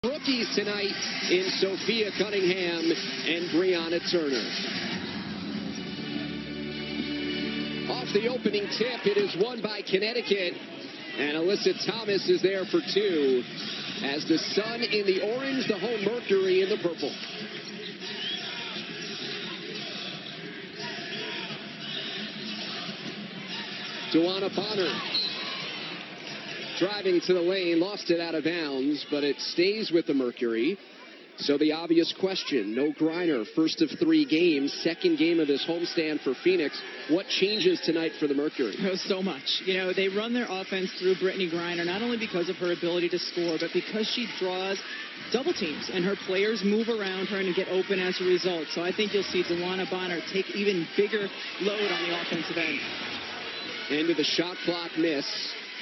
Rookies tonight in Sophia Cunningham and Brianna Turner. Off the opening tip, it is won by Connecticut, and Alyssa Thomas is there for two, as the Sun in the orange, the home Mercury in the purple. Joanna Bonner driving to the lane, lost it out of bounds, but it stays with the Mercury. So the obvious question, no Griner, first of 3 games, second game of this homestand for Phoenix. What changes tonight for the Mercury? Oh, so much. You know, they run their offense through Brittany Griner, not only because of her ability to score, but because she draws double teams, and her players move around her and get open as a result. So I think you'll see Joanna Bonner take even bigger load on the offensive end. End of the shot clock miss.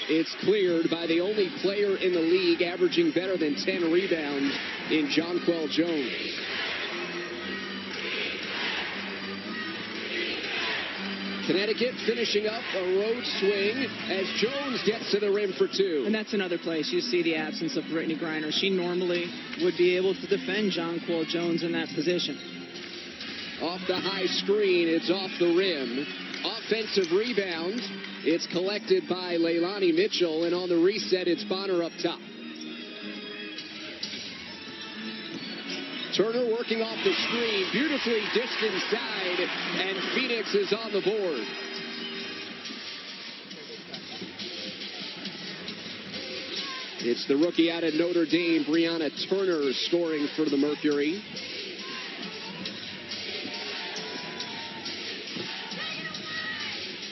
It's cleared by the only player in the league averaging better than 10 rebounds in Jonquel Jones. Connecticut finishing up a road swing as Jones gets to the rim for two. And that's another place you see the absence of Brittany Griner. She normally would be able to defend Jonquel Jones in that position. Off the high screen, it's off the rim. Offensive rebound. It's collected by Leilani Mitchell, and on the reset, it's Bonner up top. Turner working off the screen, beautifully dished inside, and Phoenix is on the board. It's the rookie out of Notre Dame, Brianna Turner, scoring for the Mercury.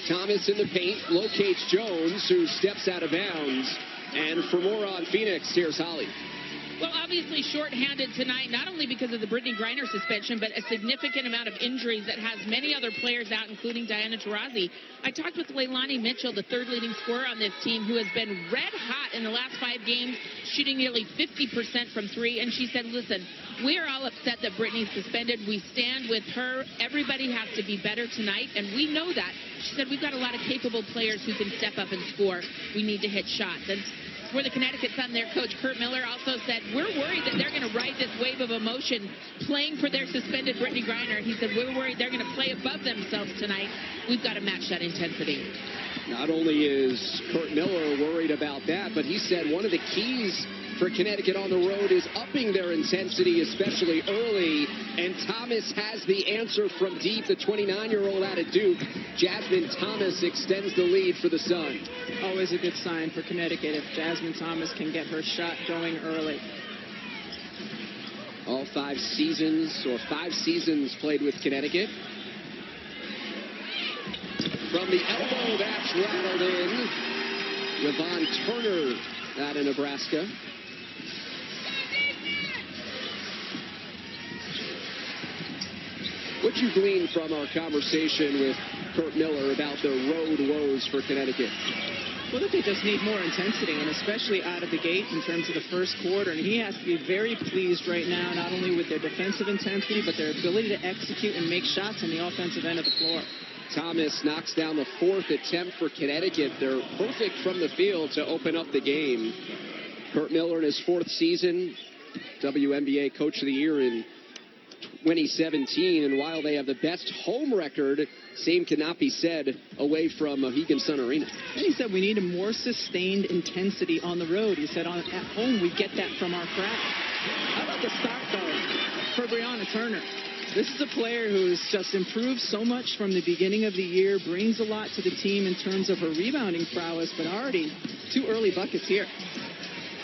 Thomas in the paint, locates Jones, who steps out of bounds. And for more on Phoenix, here's Holly. Well, obviously shorthanded tonight, not only because of the Brittany Griner suspension, but a significant amount of injuries that has many other players out, including Diana Taurasi. I talked with Leilani Mitchell, the third leading scorer on this team, who has been red hot in the last 5 games, shooting nearly 50% from 3. And she said, listen, we are all upset that Brittany's suspended. We stand with her. Everybody has to be better tonight, and we know that. She said, we've got a lot of capable players who can step up and score. We need to hit shots. And for the Connecticut Sun, their coach Kurt Miller also said, we're worried that they're going to ride this wave of emotion playing for their suspended Brittany Griner. He said, we're worried they're going to play above themselves tonight. We've got to match that intensity. Not only is Kurt Miller worried about that, but he said one of the keys for Connecticut on the road is upping their intensity, especially early. And Thomas has the answer from deep. The 29-year-old out of Duke, Jasmine Thomas, extends the lead for the Sun. Always a good sign for Connecticut if Jasmine Thomas can get her shot going early. All 5 seasons, or 5 seasons played with Connecticut. From the elbow, that's rattled in. Yvonne Turner out of Nebraska. What you glean from our conversation with Kurt Miller about the road woes for Connecticut? Well, that they just need more intensity, and especially out of the gate in terms of the first quarter. And he has to be very pleased right now, not only with their defensive intensity, but their ability to execute and make shots on the offensive end of the floor. Thomas knocks down the 4th attempt for Connecticut. They're perfect from the field to open up the game. Kurt Miller in his 4th season, WNBA Coach of the Year in 2017, and while they have the best home record, same cannot be said away from Mohegan Sun Arena. And he said we need a more sustained intensity on the road. He said at home we get that from our crowd. How about the start, though, for Brianna Turner? This is a player who's just improved so much from the beginning of the year, brings a lot to the team in terms of her rebounding prowess, but already 2 early buckets here.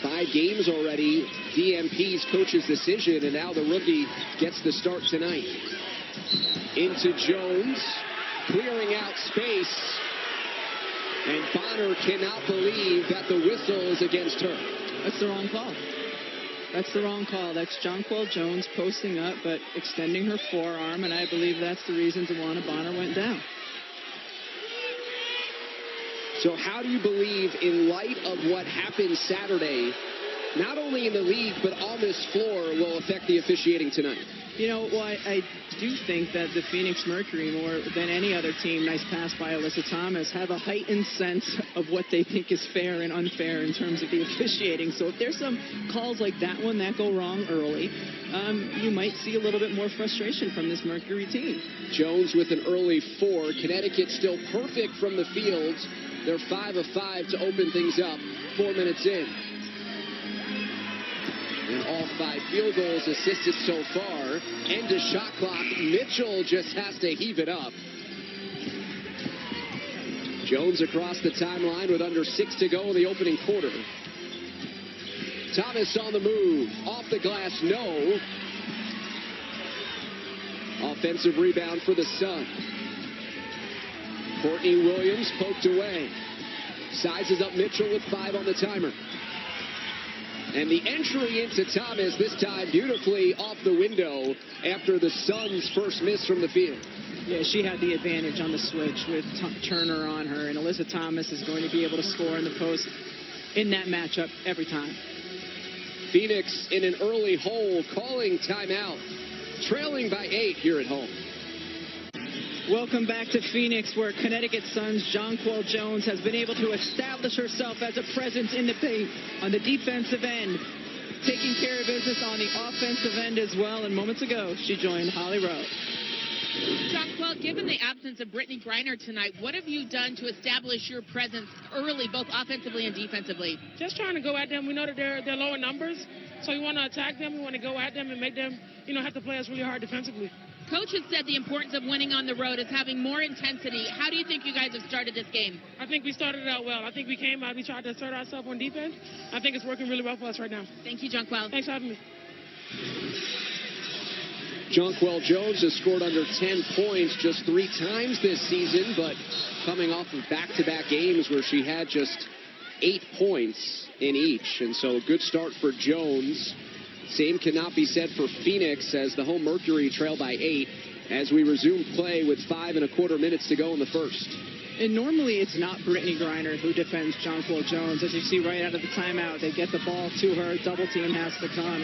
5 games already, DMP's coach's decision, and now the rookie gets the start tonight. Into Jones, clearing out space, and Bonner cannot believe that the whistle is against her. That's the wrong call. That's the wrong call. That's Jonquel Jones posting up, but extending her forearm, and I believe that's the reason Joanna Bonner went down. So how do you believe, in light of what happened Saturday, not only in the league but on this floor, will affect the officiating tonight? You know, well, I do think that the Phoenix Mercury, more than any other team, nice pass by Alyssa Thomas, have a heightened sense of what they think is fair and unfair in terms of the officiating. So if there's some calls like that one that go wrong early, you might see a little bit more frustration from this Mercury team. Jones with an early 4. Connecticut still perfect from the field. They're 5 of 5 to open things up 4 minutes in. And all 5 field goals assisted so far. End of shot clock. Mitchell just has to heave it up. Jones across the timeline with under 6 to go in the opening quarter. Thomas on the move. Off the glass, no. Offensive rebound for the Sun. Courtney Williams poked away. Sizes up Mitchell with 5 on the timer. And the entry into Thomas, this time beautifully off the window after the Suns' first miss from the field. Yeah, she had the advantage on the switch with Turner on her, and Alyssa Thomas is going to be able to score in the post in that matchup every time. Phoenix in an early hole, calling timeout, trailing by 8 here at home. Welcome back to Phoenix, where Connecticut Sun's Jonquel Jones has been able to establish herself as a presence in the paint on the defensive end, taking care of business on the offensive end as well. And moments ago, she joined Holly Rowe. Jonquel, given the absence of Brittany Griner tonight, what have you done to establish your presence early, both offensively and defensively? Just trying to go at them. We know that they're lower numbers, so we want to attack them. We want to go at them and make them, have to play us really hard defensively. Coach has said the importance of winning on the road is having more intensity. How do you think you guys have started this game? I think we started it out well. I think we came out, we tried to assert ourselves on defense. I think it's working really well for us right now. Thank you, Jonquel. Thanks for having me. Jonquel Jones has scored under 10 points just 3 times this season, but coming off of back-to-back games where she had just 8 points in each. And so a good start for Jones. Same cannot be said for Phoenix as the home Mercury trail by 8 as we resume play with 5 1/4 minutes to go in the first. And normally it's not Brittany Griner who defends Jonquel Jones. As you see right out of the timeout, they get the ball to her. Double team has to come.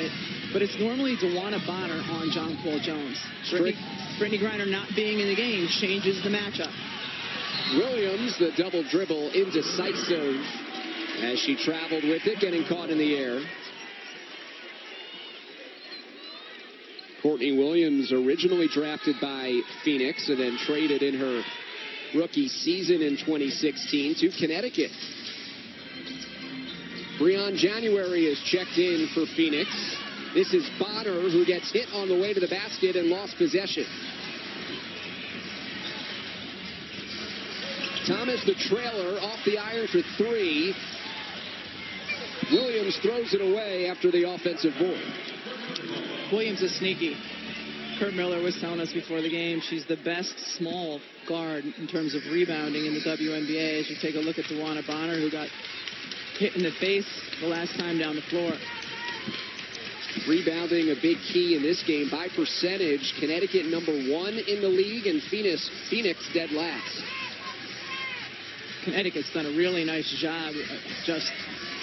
But it's normally Dewana Bonner on Jonquel Jones. Brittany Griner not being in the game changes the matchup. Williams, the double dribble, indecisive as she traveled with it, getting caught in the air. Courtney Williams, originally drafted by Phoenix and then traded in her rookie season in 2016 to Connecticut. Breon January is checked in for Phoenix. This is Bonner, who gets hit on the way to the basket and lost possession. Thomas, the trailer, off the iron for 3. Williams throws it away after the offensive board. Williams is sneaky. Kurt Miller was telling us before the game she's the best small guard in terms of rebounding in the WNBA. As you take a look at Dewana Bonner, who got hit in the face the last time down the floor. Rebounding a big key in this game. By percentage, Connecticut number 1 in the league and Phoenix dead last. Connecticut's done a really nice job just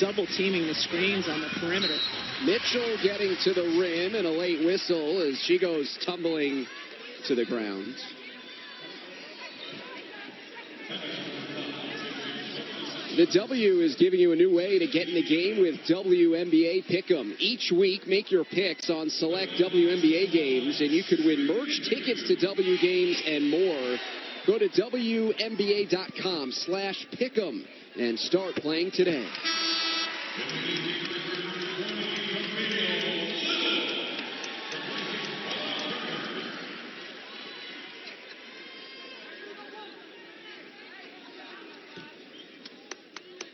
double teaming the screens on the perimeter. Mitchell getting to the rim and a late whistle as she goes tumbling to the ground. The W is giving you a new way to get in the game with WNBA Pick'em. Each week, make your picks on select WNBA games, and you could win merch, tickets to W games, and more. Go to WNBA.com/Pick'em and start playing today.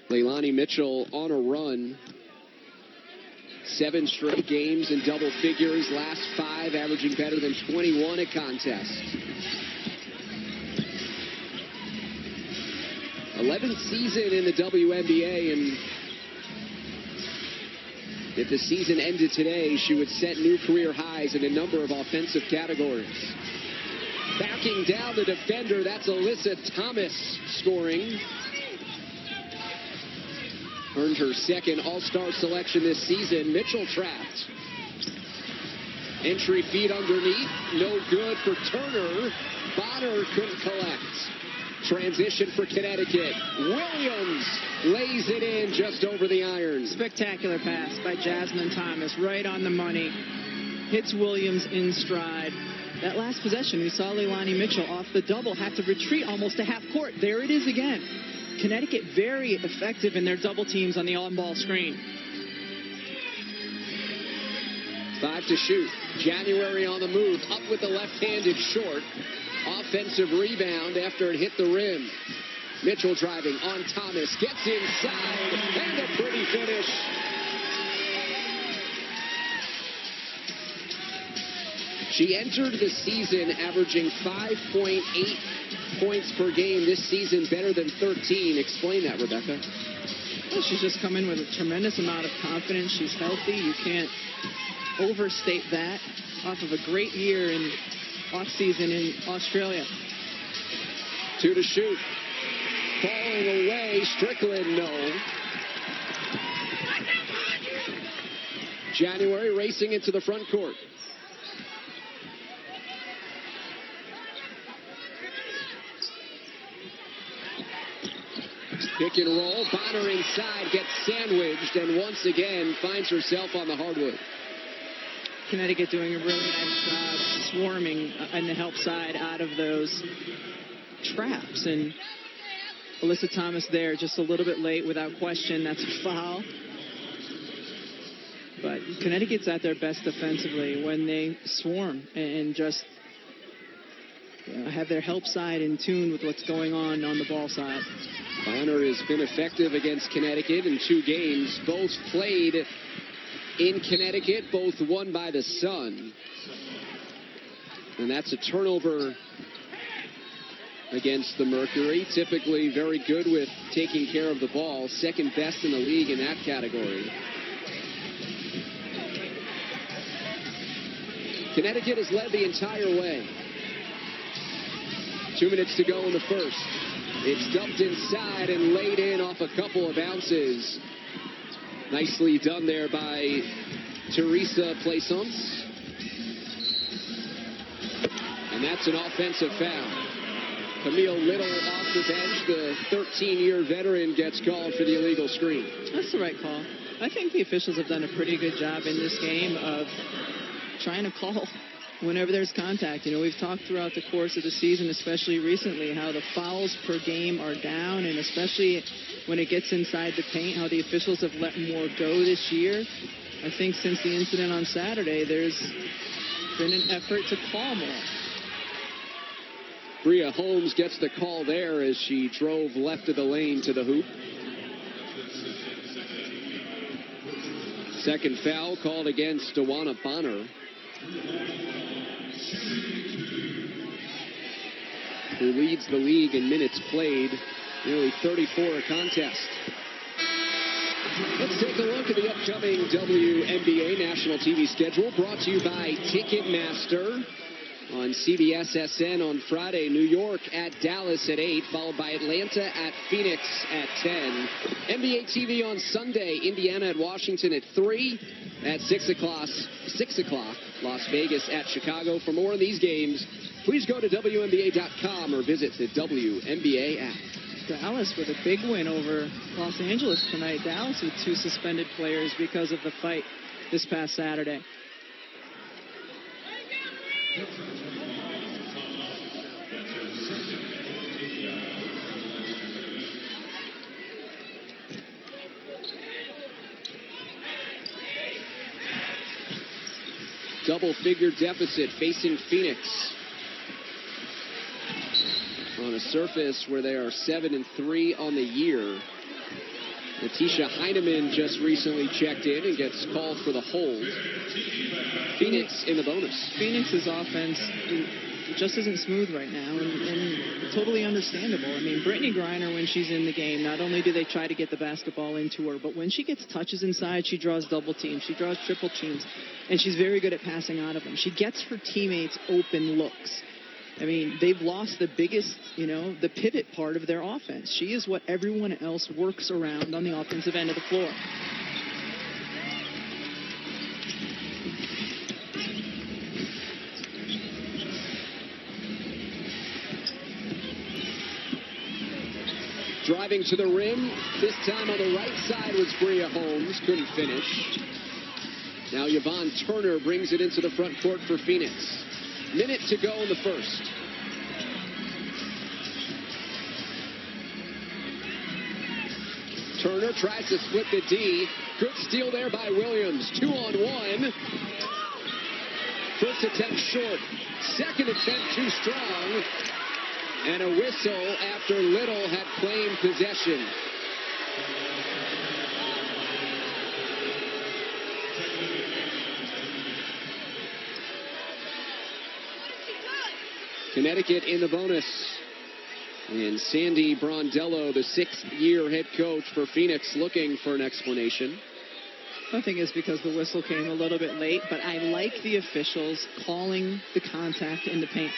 Leilani Mitchell on a run. 7 straight games in double figures. Last 5 averaging better than 21 a contest. 11th season in the WNBA, and if the season ended today, she would set new career highs in a number of offensive categories. Backing down the defender, that's Alyssa Thomas scoring. Earned her second All-Star selection this season. Mitchell trapped. Entry feed underneath. No good for Turner. Bonner couldn't collect. Transition for Connecticut. Williams lays it in just over the iron. Spectacular pass by Jasmine Thomas. Right on the money. Hits Williams in stride. That last possession, we saw Leilani Mitchell off the double, have to retreat almost to half court. There it is again. Connecticut very effective in their double teams on the on-ball screen. 5 to shoot. January on the move, up with the left-handed short. Offensive rebound after it hit the rim. Mitchell driving on Thomas, gets inside, and a pretty finish. She entered the season averaging 5.8 points per game. This season, better than 13. Explain that, Rebecca. Well, she's just come in with a tremendous amount of confidence. She's healthy. You can't overstate that. Off of a great year in off-season in Australia. 2 to shoot. Falling away. Strickland, no. January racing into the front court. Pick and roll. Bonner inside, gets sandwiched, and once again finds herself on the hardwood. Connecticut doing a really nice job swarming on the help side out of those traps. And Alyssa Thomas there just a little bit late without question. That's a foul. But Connecticut's at their best defensively when they swarm and just have their help side in tune with what's going on the ball side. Bonner has been effective against Connecticut in 2 games. Both played in Connecticut, both won by the Sun. And that's a turnover against the Mercury. Typically very good with taking care of the ball. Second best in the league in that category. Connecticut has led the entire way. 2 minutes to go in the first. It's dumped inside and laid in off a couple of bounces. Nicely done there by Teresa Plaisance. And that's an offensive foul. Camille Little off the bench. The 13-year veteran gets called for the illegal screen. That's the right call. I think the officials have done a pretty good job in this game of trying to call whenever there's contact. You know, we've talked throughout the course of the season, especially recently, how the fouls per game are down, and especially when it gets inside the paint, how the officials have let more go this year. I think since the incident on Saturday, there's been an effort to call more. Bria Holmes gets the call there as she drove left of the lane to the hoop. Second foul called against Dewana Bonner, who leads the league in minutes played, nearly 34 a contest. Let's take a look at the upcoming WNBA national TV schedule, brought to you by Ticketmaster. On CBS-SN on Friday, New York at Dallas at 8, followed by Atlanta at Phoenix at 10. NBA TV on Sunday, Indiana at Washington at 3. At 6 o'clock, Las Vegas at Chicago. For more of these games, please go to WNBA.com or visit the WNBA app. Dallas with a big win over Los Angeles tonight. Dallas with 2 suspended players because of the fight this past Saturday. Double-figure deficit facing Phoenix on a surface where they are 7-3 on the year. Letitia Heineman just recently checked in and gets called for the hold. Phoenix in the bonus. Phoenix's offense just isn't smooth right now, and totally understandable. I mean, Brittany Griner, when she's in the game, not only do they try to get the basketball into her, but when she gets touches inside, she draws double teams, she draws triple teams, and she's very good at passing out of them. She gets her teammates open looks. I mean, they've lost the biggest, the pivot part of their offense. She is what everyone else works around on the offensive end of the floor. Driving to the rim, this time on the right side was Bria Holmes, couldn't finish. Now Yvonne Turner brings it into the front court for Phoenix. Minute to go in the first. Turner tries to split the D. Good steal there by Williams. 2-on-1. First attempt short. Second attempt too strong. And a whistle after Little had claimed possession. Connecticut in the bonus. And Sandy Brondello, the sixth-year head coach for Phoenix, looking for an explanation. I think it's because the whistle came a little bit late, but I like the officials calling the contact in the paint,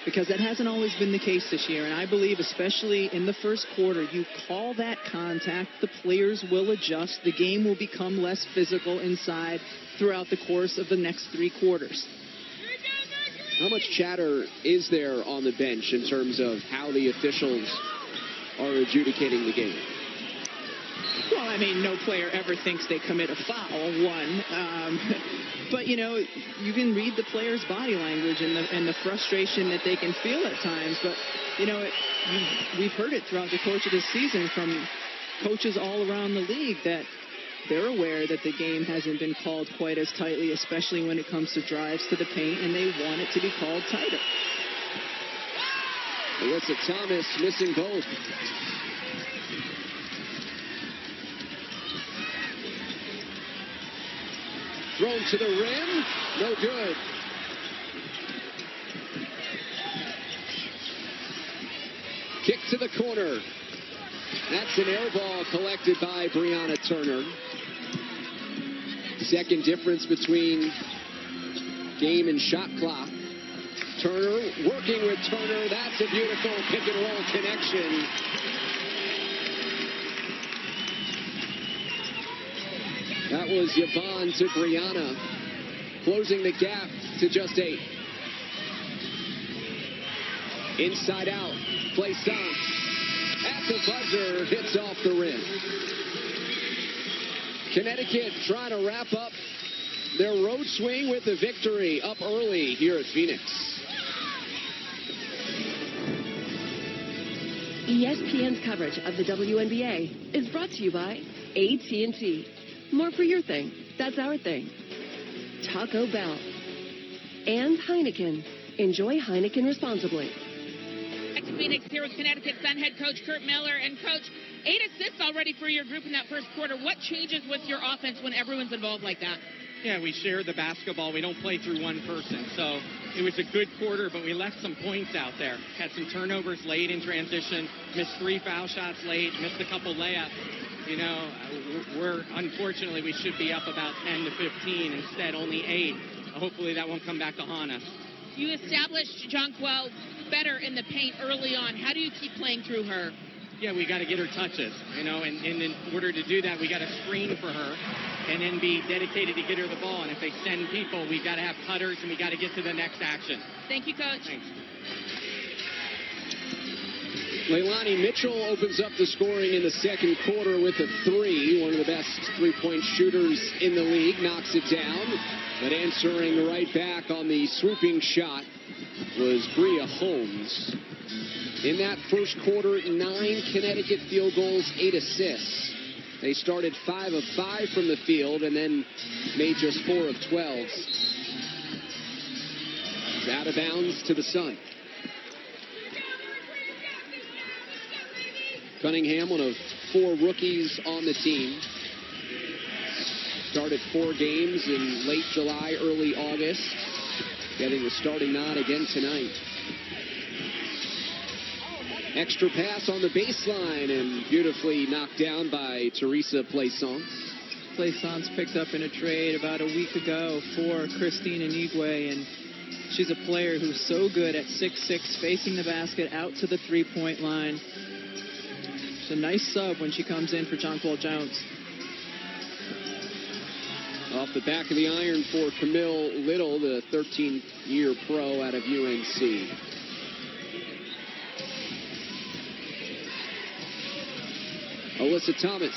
because that hasn't always been the case this year. And I believe, especially in the first quarter, you call that contact, the players will adjust. The game will become less physical inside throughout the course of the next three quarters. How much chatter is there on the bench in terms of how the officials are adjudicating the game? Well, I mean, no player ever thinks they commit a foul, one. But, you can read the player's body language and the frustration that they can feel at times. But, we've heard it throughout the course of this season from coaches all around the league that they're aware that the game hasn't been called quite as tightly, especially when it comes to drives to the paint, and they want it to be called tighter. Alyssa Thomas missing both. Thrown to the rim, no good. Kick to the corner. That's an air ball collected by Brianna Turner. Second difference between game and shot clock. Turner working with Turner. That's a beautiful pick and roll connection. That was Yvonne to Brianna, closing the gap to just 8. Inside out, Plaisance at the buzzer, hits off the rim. Connecticut trying to wrap up their road swing with a victory up early here at Phoenix. ESPN's coverage of the WNBA is brought to you by AT&T. More for your thing. That's our thing. Taco Bell. And Heineken. Enjoy Heineken responsibly. Back to Phoenix here with Connecticut Sun head coach Kurt Miller. And Coach, 8 assists already for your group in that first quarter. What changes with your offense when everyone's involved like that? Yeah, we share the basketball. We don't play through one person. So it was a good quarter, but we left some points out there. Had some turnovers late in transition, missed 3 foul shots late, missed a couple layups. Unfortunately, we should be up about 10 to 15. Instead, only 8. Hopefully that won't come back to haunt us. You established Jonquel better in the paint early on. How do you keep playing through her? Yeah, we got to get her touches, and in order to do that, we got to screen for her and then be dedicated to get her the ball. And if they send people, we got to have cutters, and we got to get to the next action. Thank you, Coach. Thanks. Leilani Mitchell opens up the scoring in the second quarter with a 3. One of the best three-point shooters in the league. Knocks it down. But answering right back on the swooping shot was Bria Holmes. In that first quarter, 9 Connecticut field goals, 8 assists. They started 5 of 5 from the field and then made just 4 of 12. It's out of bounds to the Sun. Cunningham, one of 4 rookies on the team. Started 4 games in late July, early August. Getting the starting nod again tonight. Extra pass on the baseline and beautifully knocked down by Teresa Plaisance. Plaisance picked up in a trade about a week ago for Christine Inigwe, and She's a player who's so good at 6'6", facing the basket, out to the three-point line. It's a nice sub when she comes in for Jonquil Jones. Off the back of the iron for Camille Little, the 13-year pro out of UNC. Alyssa Thomas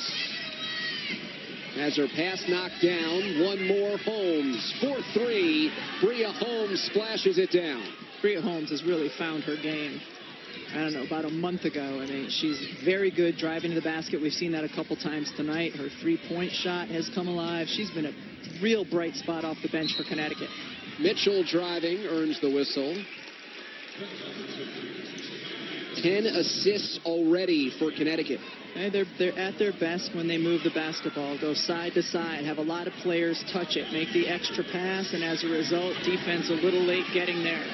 has her pass knocked down. One more. Holmes for three. Bria Holmes splashes it down. Bria Holmes has really found her game. I don't know, about a month ago. I mean, she's very good driving to the basket. We've seen that a couple times tonight. Her three-point shot has come alive. She's been a real bright spot off the bench for Connecticut. Mitchell driving, earns the whistle. 10 assists already for Connecticut. And they're at their best when they move the basketball, go side to side, have a lot of players touch it, make the extra pass, and as a result, defense a little late getting there.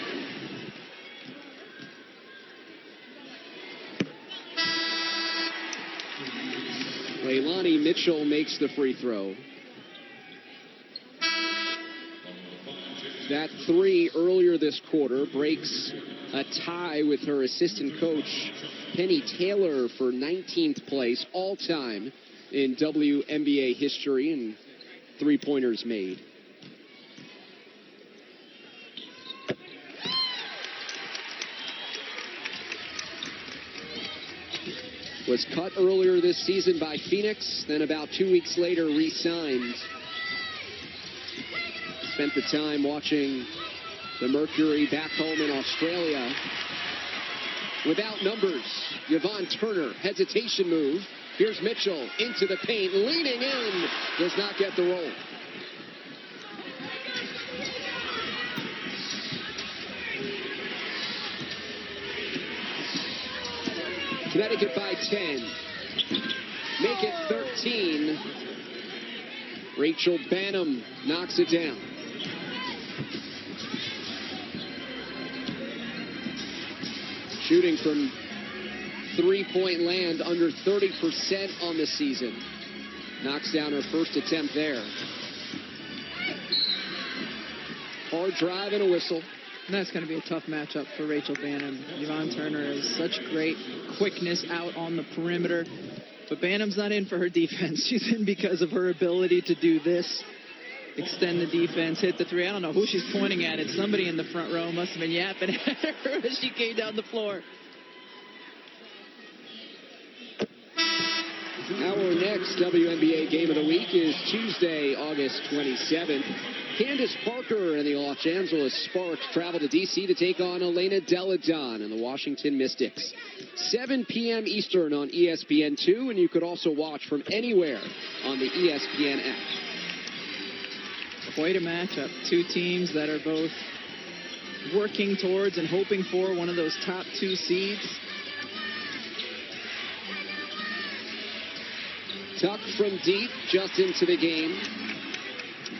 Leilani Mitchell makes the free throw. That three earlier this quarter breaks a tie with her assistant coach, Penny Taylor, for 19th place all-time in WNBA history in three-pointers made. Was cut earlier this season by Phoenix, then about 2 weeks later re-signed. Spent the time watching the Mercury back home in Australia. Without numbers, Yvonne Turner, hesitation move. Here's Mitchell into the paint, leaning in, does not get the roll. Connecticut by 10. Make it 13. Rachel Banham knocks it down. Shooting from three-point land, under 30% on the season. Knocks down her first attempt there. Hard drive and a whistle. And that's going to be a tough matchup for Rachel Banham. Yvonne Turner has such great quickness out on the perimeter. But Banham's not in for her defense. She's in because of her ability to do this. Extend the defense, hit the three. I don't know who she's pointing at. It's somebody in the front row. Must have been yapping at her as she came down the floor. Our next WNBA game of the week is Tuesday, August 27th. Candace Parker and the Los Angeles Sparks travel to D.C. to take on Elena Delle Donne and the Washington Mystics. 7 p.m. Eastern on ESPN2, and you could also watch from anywhere on the ESPN app. Quite a matchup. Two teams that are both working towards and hoping for one of those top two seeds. Tuck from deep, just into the game.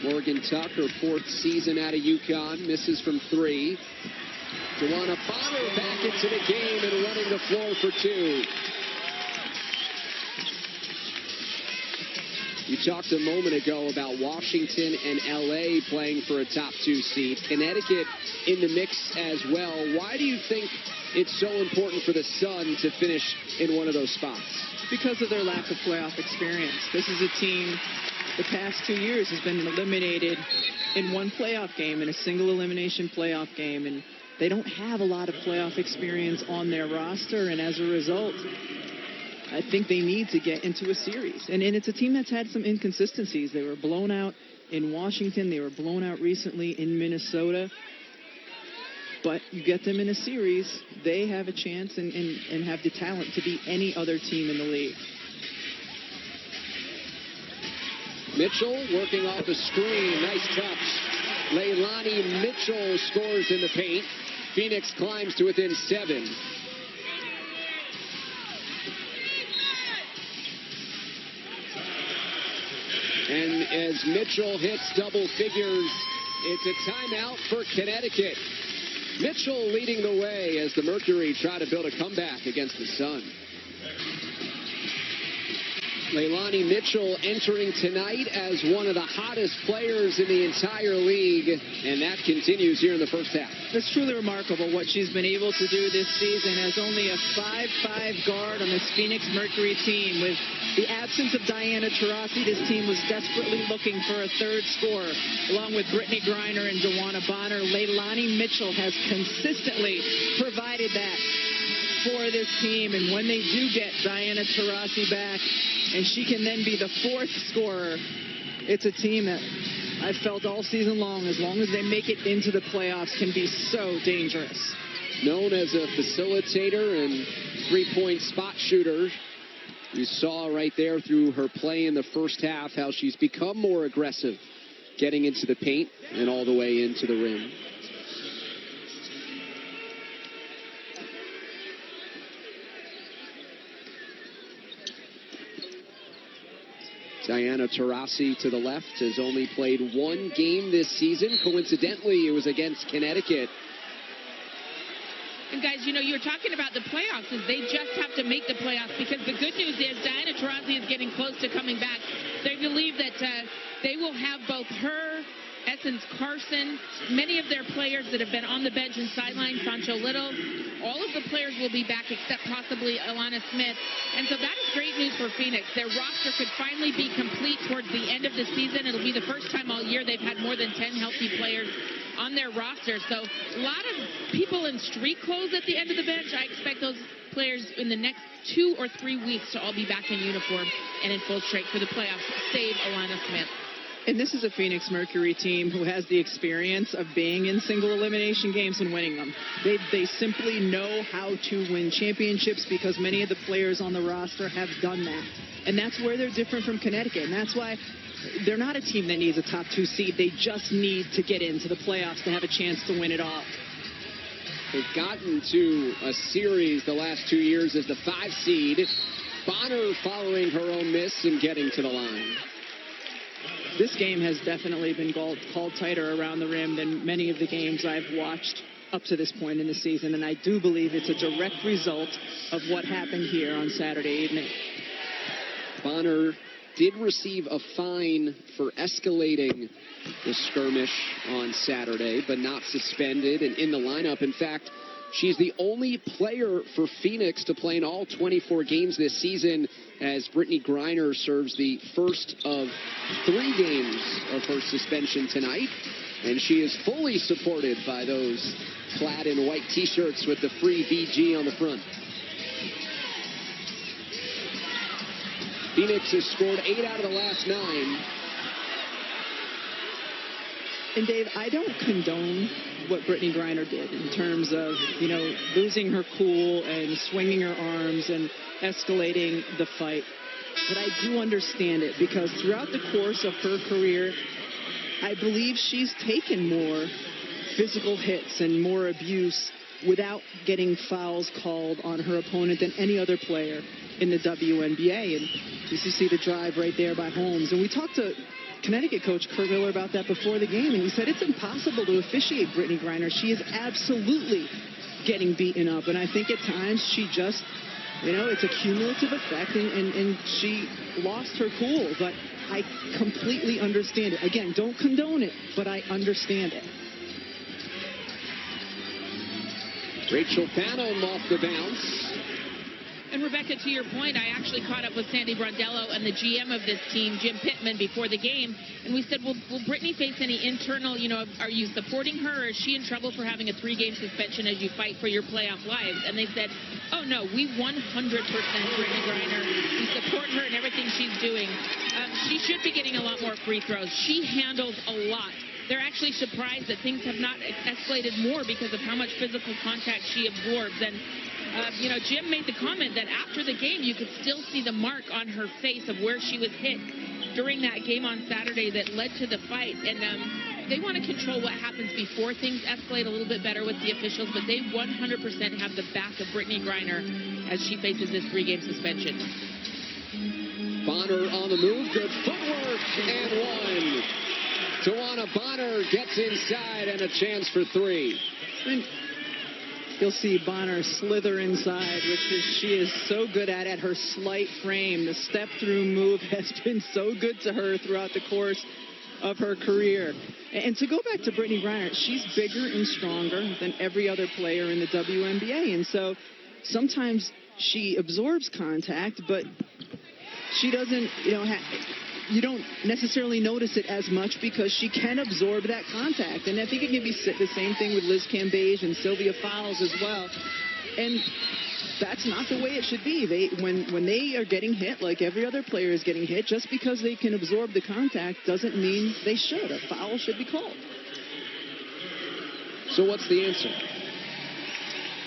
Morgan Tuck, her fourth season out of UConn, misses from three. Joanna Bonner back into the game and running the floor for two. You talked a moment ago about Washington and LA playing for a top two seed. Connecticut in the mix as well. Why do you think it's so important for the Sun to finish in one of those spots? Because of their lack of playoff experience. This is a team the past 2 years has been eliminated in one playoff game, in a single elimination playoff game, and they don't have a lot of playoff experience on their roster, and as a result, I think they need to get into a series. And it's a team that's had some inconsistencies. They were blown out in Washington. They were blown out recently in Minnesota. But you get them in a series, they have a chance and have the talent to beat any other team in the league. Mitchell working off the screen. Nice touch. Leilani Mitchell scores in the paint. Phoenix climbs to within 7. And as Mitchell hits double figures, it's a timeout for Connecticut. Mitchell leading the way as the Mercury try to build a comeback against the Sun. Leilani Mitchell entering tonight as one of the hottest players in the entire league, and that continues here in the first half. It's truly remarkable what she's been able to do this season as only a 5'5" guard on this Phoenix Mercury team. With the absence of Diana Taurasi, this team was desperately looking for a third scorer. Along with Brittany Griner and Dawana Bonner, Leilani Mitchell has consistently provided that for this team. And when they do get Diana Taurasi back, and she can then be the fourth scorer, it's a team that I've felt all season long, as they make it into the playoffs, can be so dangerous. Known as a facilitator and three-point spot shooter, you saw right there through her play in the first half how she's become more aggressive, getting into the paint and all the way into the rim. Diana Taurasi to the left has only played one game this season. Coincidentally, it was against Connecticut. And guys, you were talking about the playoffs, is they just have to make the playoffs, because the good news is Diana Taurasi is getting close to coming back. They believe that they will have both her, Essence Carson, many of their players that have been on the bench and sideline, Sancho Little, all of the players will be back except possibly Alana Smith. And so that is great news for Phoenix. Their roster could finally be complete towards the end of the season. It'll be the first time all year they've had more than 10 healthy players on their roster. So a lot of people in street clothes at the end of the bench. I expect those players in the next 2 or 3 weeks to all be back in uniform and in full strength for the playoffs, save Alana Smith. And this is a Phoenix Mercury team who has the experience of being in single elimination games and winning them. They simply know how to win championships because many of the players on the roster have done that. And that's where they're different from Connecticut. And that's why they're not a team that needs a top 2 seed. They just need to get into the playoffs to have a chance to win it all. They've gotten to a series the last 2 years as the 5 seed. Bonner following her own miss and getting to the line. This game has definitely been called tighter around the rim than many of the games I've watched up to this point in the season, and I do believe it's a direct result of what happened here on Saturday evening. Bonner did receive a fine for escalating the skirmish on Saturday, but not suspended and in the lineup. In fact, she's the only player for Phoenix to play in all 24 games this season, as Brittany Griner serves the first of 3 games of her suspension tonight. And she is fully supported by those clad in white T-shirts with the free VG on the front. Phoenix has scored 8 out of the last 9. And Dave, I don't condone what Brittany Griner did in terms of, losing her cool and swinging her arms and escalating the fight. But I do understand it, because throughout the course of her career, I believe she's taken more physical hits and more abuse without getting fouls called on her opponent than any other player in the WNBA. And you see the drive right there by Holmes. And we talked to Connecticut coach Kurt Miller about that before the game, and he said it's impossible to officiate Brittany Griner. She is absolutely getting beaten up, and I think at times she just, it's a cumulative effect, and she lost her cool. But I completely understand it. Again, don't condone it, but I understand it. Rachel Panum off the bounce. And Rebecca, to your point, I actually caught up with Sandy Brondello and the GM of this team, Jim Pittman, before the game. And we said, will Brittany face any internal, are you supporting her, or is she in trouble for having a 3-game suspension as you fight for your playoff lives? And they said, oh, no, we 100% Brittany Griner. We support her and everything she's doing. She should be getting a lot more free throws. She handles a lot. They're actually surprised that things have not escalated more because of how much physical contact she absorbs. And Jim made the comment that after the game, you could still see the mark on her face of where she was hit during that game on Saturday that led to the fight. And they want to control what happens before things escalate a little bit better with the officials, but they 100% have the back of Brittany Griner as she faces this 3-game suspension. Bonner on the move, good footwork, and 1. Dawana Bonner gets inside and a chance for 3. You'll see Bonner slither inside, she is so good at her slight frame. The step-through move has been so good to her throughout the course of her career. And to go back to Brittany Griner, she's bigger and stronger than every other player in the WNBA. And so sometimes she absorbs contact, but she doesn't, you don't necessarily notice it as much because she can absorb that contact. And I think it can be the same thing with Liz Cambage and Sylvia Fowles as well. And that's not the way it should be. When they are getting hit, like every other player is getting hit, just because they can absorb the contact doesn't mean they should. A foul should be called. So what's the answer?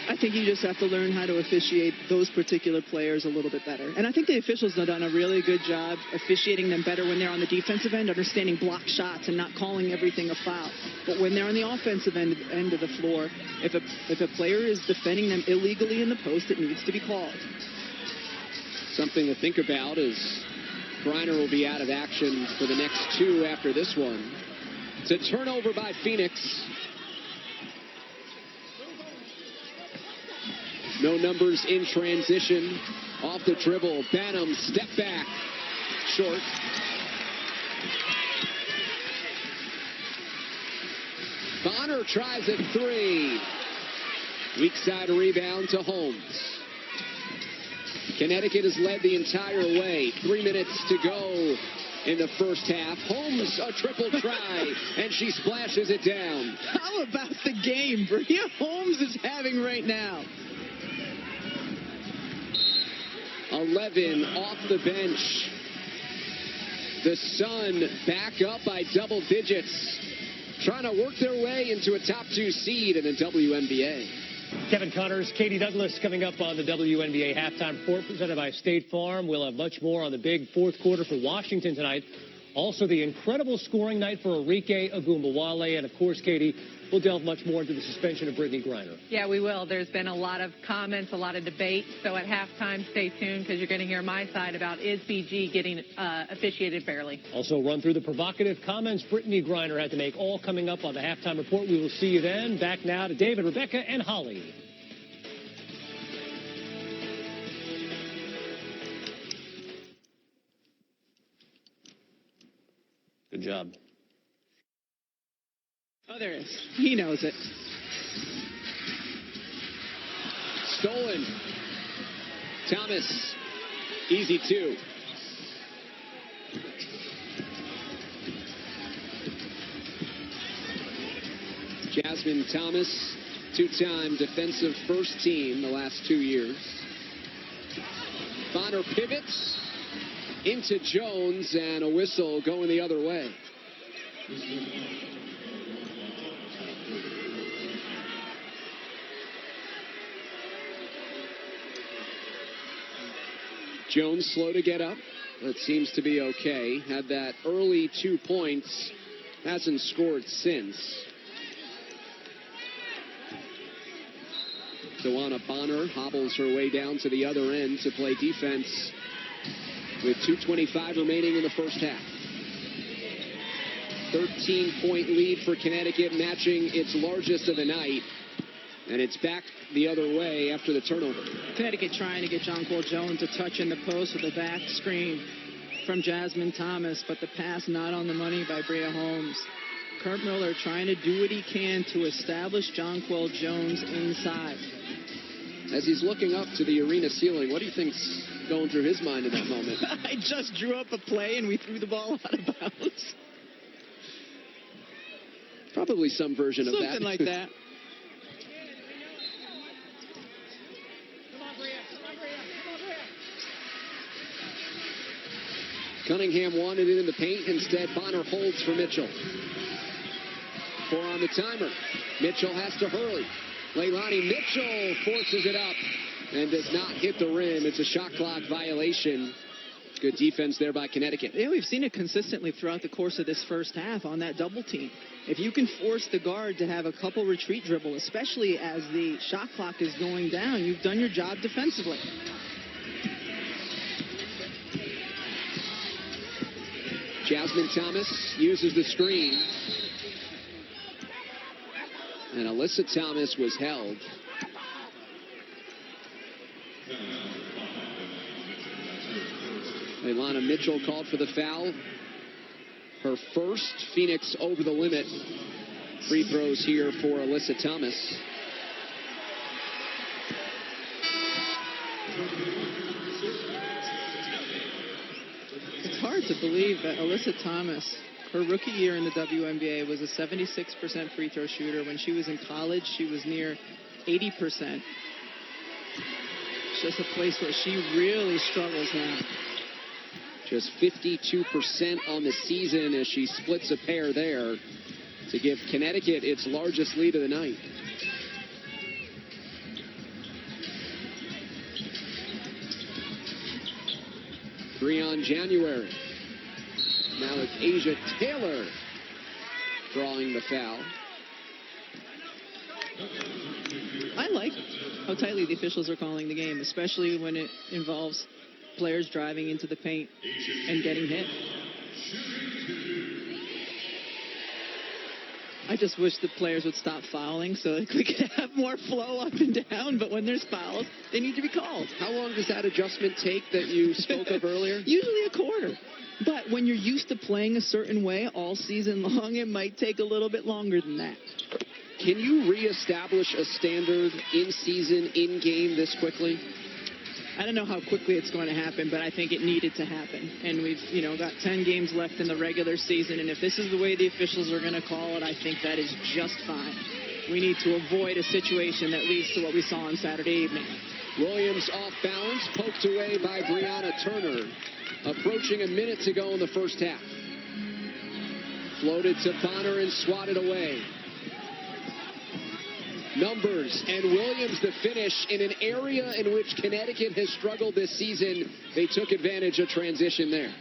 I think you just have to learn how to officiate those particular players a little bit better. And I think the officials have done a really good job officiating them better when they're on the defensive end, understanding block shots and not calling everything a foul. But when they're on the offensive end of the floor, if a player is defending them illegally in the post, it needs to be called. Something to think about is Griner will be out of action for the next two after this one. It's a turnover by Phoenix. No numbers in transition. Off the dribble. Banham, step back. Short. Bonner tries a three. Weak side rebound to Holmes. Connecticut has led the entire way. 3 minutes to go in the first half. Holmes, a triple try, and she splashes it down. How about the game Bria Holmes is having right now? 11 off the bench. The Sun back up by double digits, trying to work their way into a top 2 seed in the WNBA. Kevin Connors, Katie Douglas coming up on the WNBA halftime report presented by State Farm. We'll have much more on the big fourth quarter for Washington tonight. Also, the incredible scoring night for Arike Ogunbowale. And, of course, Katie, we'll delve much more into the suspension of Brittany Griner. Yeah, we will. There's been a lot of comments, a lot of debate. So at halftime, stay tuned because you're going to hear my side about is BG getting officiated fairly. Also run through the provocative comments Brittany Griner had to make, all coming up on the halftime report. We will see you then. Back now to David, Rebecca, and Holly. Good job. Oh, there is. He knows it. Stolen. Thomas. Easy two. Jasmine Thomas, two-time defensive first team the last 2 years. Bonner pivots into Jones, and a whistle going the other way. Jones slow to get up, but seems to be okay. Had that early 2 points, hasn't scored since. Tawana Bonner hobbles her way down to the other end to play defense with 2:25 remaining in the first half. 13-point lead for Connecticut, matching its largest of the night. And it's back the other way after the turnover. Connecticut trying to get Jonquel Jones to touch in the post with a back screen from Jasmine Thomas, but the pass not on the money by Bria Holmes. Kurt Miller trying to do what he can to establish Jonquel Jones inside. As he's looking up to the arena ceiling, what do you think's going through his mind in that moment? I just drew up a play and we threw the ball out of bounds. Probably some version of that. Something like that. Cunningham wanted it in the paint. Instead, Bonner holds for Mitchell. 4 on the timer. Mitchell has to hurry. Leilani Mitchell forces it up and does not hit the rim. It's a shot clock violation. Good defense there by Connecticut. Yeah, we've seen it consistently throughout the course of this first half on that double team. If you can force the guard to have a couple retreat dribble, especially as the shot clock is going down, you've done your job defensively. Jasmine Thomas uses the screen. And Alyssa Thomas was held. Leilani Mitchell called for the foul. Her first. Phoenix over the limit. Free throws here for Alyssa Thomas. It's hard to believe that Alyssa Thomas, her rookie year in the WNBA, was a 76% free throw shooter. When she was in college, she was near 80%. It's just a place where she really struggles now. Just 52% on the season as she splits a pair there to give Connecticut its largest lead of the night. Three on January. Now it's Asia Taylor drawing the foul. I like how tightly the officials are calling the game, especially when it involves players driving into the paint and getting hit. I just wish the players would stop fouling so we could have more flow up and down, but when there's fouls, they need to be called. How long does that adjustment take that you spoke of earlier? Usually a quarter. But when you're used to playing a certain way all season long, it might take a little bit longer than that. Can you reestablish a standard in season, in game this quickly? I don't know how quickly it's going to happen, but I think it needed to happen. And we've, got 10 games left in the regular season, and if this is the way the officials are going to call it, I think that is just fine. We need to avoid a situation that leads to what we saw on Saturday evening. Williams off balance, poked away by Brianna Turner. Approaching a minute to go in the first half. Floated to Bonner and swatted away. Numbers and Williams the finish in an area in which Connecticut has struggled this season. They took advantage of transition there.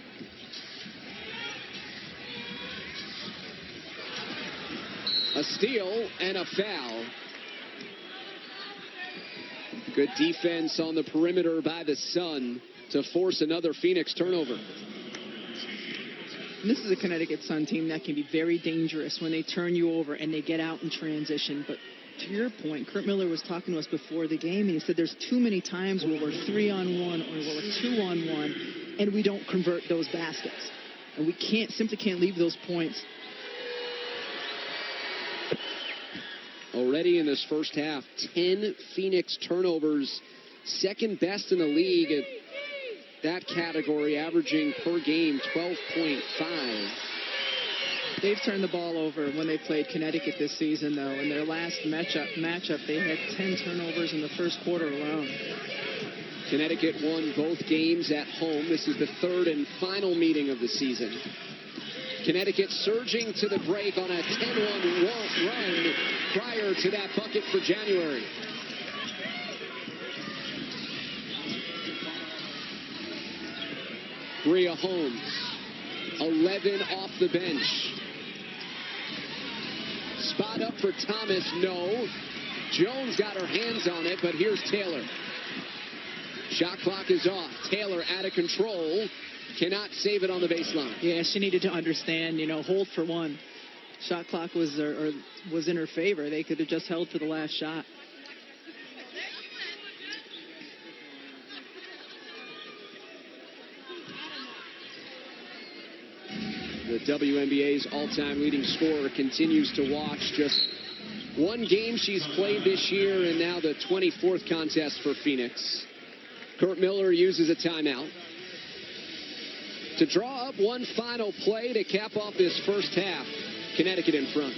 A steal and a foul. Good defense on the perimeter by the Sun to force another Phoenix turnover. This is a Connecticut Sun team that can be very dangerous when they turn you over and they get out in transition. But to your point, Kurt Miller was talking to us before the game, and he said there's too many times where we're 3-on-1 or where we're 2-on-1, and we don't convert those baskets. And we simply can't leave those points. Already in this first half, 10 Phoenix turnovers, second best in the league at that category, averaging per game 12.5. They've turned the ball over when they played Connecticut this season, though. In their last matchup, they had 10 turnovers in the first quarter alone. Connecticut won both games at home. This is the third and final meeting of the season. Connecticut surging to the break on a 10-1 run prior to that bucket for January. Bria Holmes, 11 off the bench. Spot up for Thomas, no. Jones got her hands on it, but here's Taylor. Shot clock is off. Taylor out of control. Cannot save it on the baseline. Yeah, she needed to understand, hold for one. Shot clock was in her favor. They could have just held for the last shot. The WNBA's all-time leading scorer continues to watch. Just one game she's played this year, and now the 24th contest for Phoenix. Kurt Miller uses a timeout to draw up one final play to cap off this first half. Connecticut in front.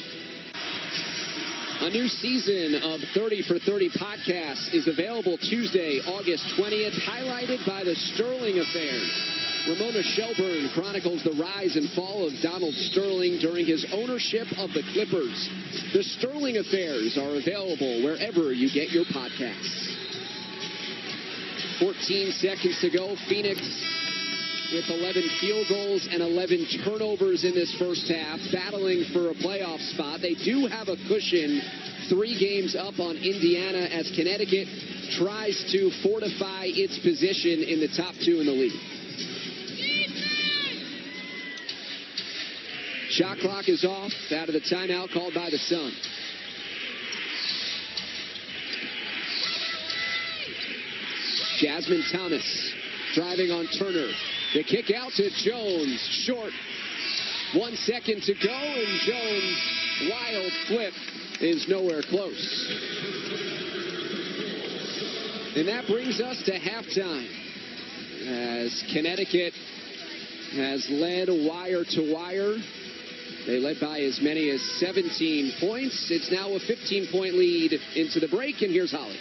A new season of 30 for 30 podcasts is available Tuesday, August 20th, highlighted by the Sterling Affairs. Ramona Shelburne chronicles the rise and fall of Donald Sterling during his ownership of the Clippers. The Sterling Affairs are available wherever you get your podcasts. 14 seconds to go. Phoenix with 11 field goals and 11 turnovers in this first half, battling for a playoff spot. They do have a cushion, 3 games up on Indiana as Connecticut tries to fortify its position in the top 2 in the league. Shot clock is off out of the timeout called by the Sun. Jasmine Thomas driving on Turner. The kick out to Jones. Short. 1 second to go, and Jones' wild flip is nowhere close. And that brings us to halftime, as Connecticut has led wire to wire. They led by as many as 17 points. It's now a 15-point lead into the break, and here's Holly.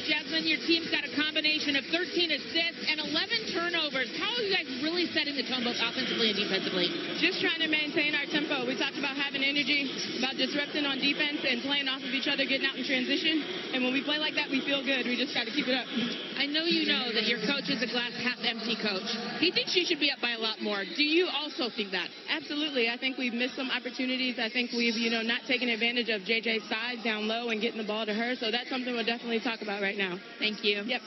Jasmine, your team's got a combination of 13 assists and 11 turnovers. How are you guys really setting the tone both offensively and defensively? Just trying to maintain our tempo. We talked about having energy, about disrupting on defense and playing off of each other, getting out in transition. And when we play like that, we feel good. We just got to keep it up. I know you know that your coach is a glass half empty coach. He thinks you should be up by a lot more. Do you also think that? Absolutely. I think we've missed some opportunities. I think we've, not taken advantage of JJ's size down low and getting the ball to her. So that's something we'll definitely talk about right now. Thank you. Yep.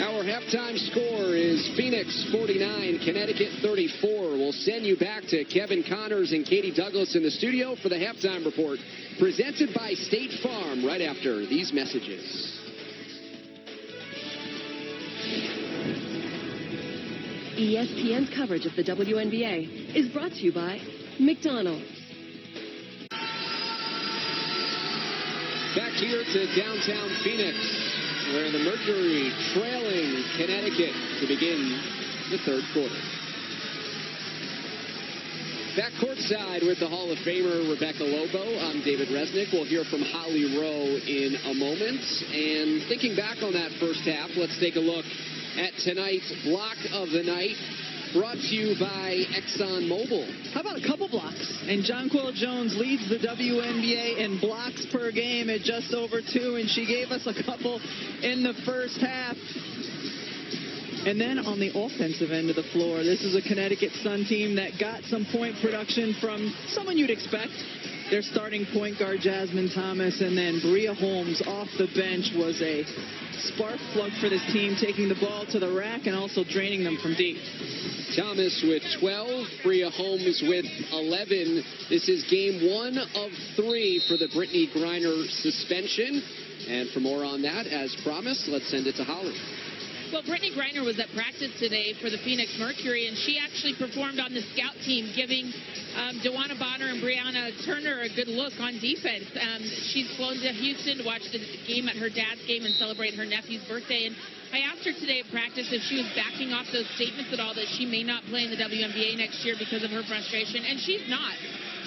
Our halftime score is Phoenix 49, Connecticut 34. We'll send you back to Kevin Connors and Katie Douglas in the studio for the halftime report, presented by State Farm, right after these messages. ESPN's coverage of the WNBA is brought to you by McDonald's. Back here to downtown Phoenix, where the Mercury trailing Connecticut to begin the third quarter. Back courtside with the Hall of Famer Rebecca Lobo, I'm David Resnick. We'll hear from Holly Rowe in a moment. And thinking back on that first half, let's take a look at tonight's block of the night, brought to you by ExxonMobil. How about a couple blocks? And Jonquil Jones leads the WNBA in blocks per game at just over 2, and she gave us a couple in the first half. And then on the offensive end of the floor, this is a Connecticut Sun team that got some point production from someone you'd expect. Their starting point guard, Jasmine Thomas, and then Bria Holmes off the bench was a spark plug for this team, taking the ball to the rack and also draining them from deep. Thomas with 12, Bria Holmes with 11. This is game 1 of 3 for the Brittany Griner suspension. And for more on that, as promised, let's send it to Holly. Well, Brittany Griner was at practice today for the Phoenix Mercury, and she actually performed on the scout team, giving DeWanna Bonner and Brianna Turner a good look on defense. She's flown to Houston to watch the game at her dad's game and celebrate her nephew's birthday. And I asked her today at practice if she was backing off those statements at all that she may not play in the WNBA next year because of her frustration, and she's not.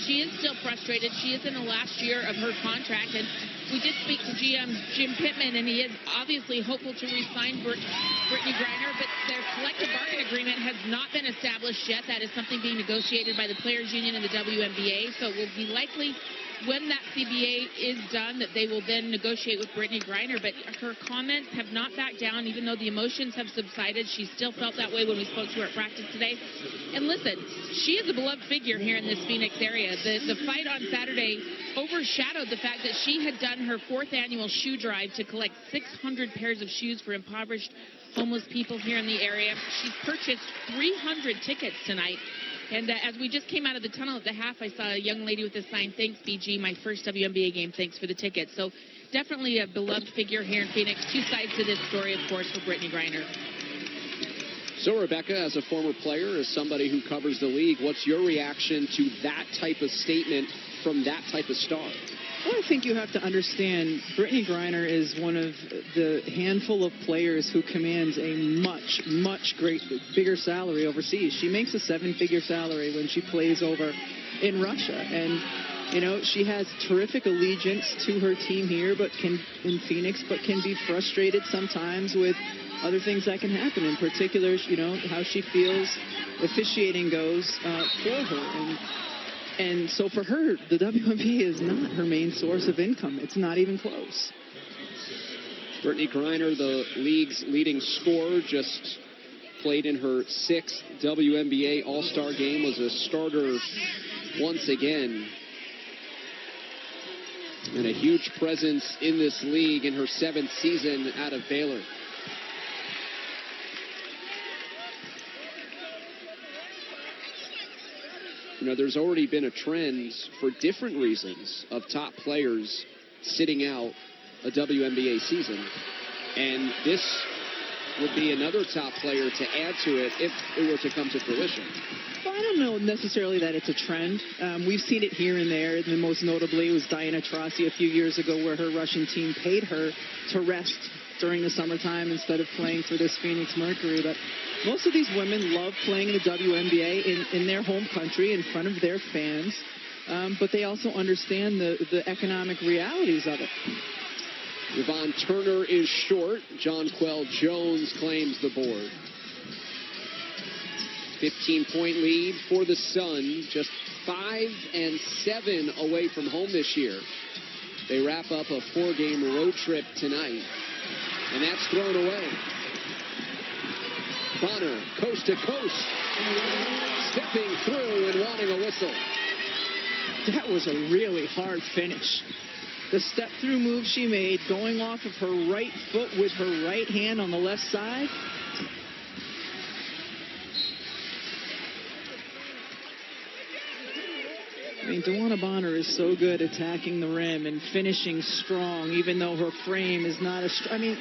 She is still frustrated. She is in the last year of her contract, and we did speak to GM Jim Pittman, and he is obviously hopeful to re-sign Brittany Griner, but their collective bargaining agreement has not been established yet. That is something being negotiated by the Players Union and the WNBA, so it will be likely when that CBA is done that they will then negotiate with Brittany Griner. But her comments have not backed down, even though the emotions have subsided. She still felt that way when we spoke to her at practice today. And listen, she is a beloved figure here in this Phoenix area. The fight on Saturday overshadowed the fact that she had done her 4th annual shoe drive to collect 600 pairs of shoes for impoverished homeless people here in the area. She's purchased 300 tickets tonight. And as we just came out of the tunnel at the half, I saw a young lady with a sign, "Thanks, BG, my first WNBA game. Thanks for the tickets." So definitely a beloved figure here in Phoenix. 2 sides to this story, of course, for Brittany Griner. So, Rebecca, as a former player, as somebody who covers the league, what's your reaction to that type of statement from that type of star? Well, I think you have to understand Brittany Griner is one of the handful of players who commands a much bigger salary overseas. She makes a 7-figure salary when she plays over in Russia. And, she has terrific allegiance to her team here, in Phoenix, but can be frustrated sometimes with other things that can happen. In particular, how she feels officiating goes for her. And so for her, the WNBA is not her main source of income. It's not even close. Brittany Griner, the league's leading scorer, just played in her 6th WNBA All-Star game, was a starter once again. And a huge presence in this league in her 7th season out of Baylor. There's already been a trend for different reasons of top players sitting out a WNBA season. And this would be another top player to add to it if it were to come to fruition. Well, I don't know necessarily that it's a trend. We've seen it here and there. And most notably, it was Diana Taurasi a few years ago where her Russian team paid her to rest during the summertime instead of playing for this Phoenix Mercury. But most of these women love playing in the WNBA in their home country in front of their fans. But they also understand the economic realities of it. Yvonne Turner is short. Jonquel Jones claims the board. 15-point lead for the Sun. Just 5 and 7 away from home this year. They wrap up a 4-game road trip tonight. And that's thrown away. Bonner, coast to coast. Stepping through and wanting a whistle. That was a really hard finish. The step-through move she made, going off of her right foot with her right hand on the left side. I mean, DeWanna Bonner is so good attacking the rim and finishing strong, even though her frame is not as... I mean,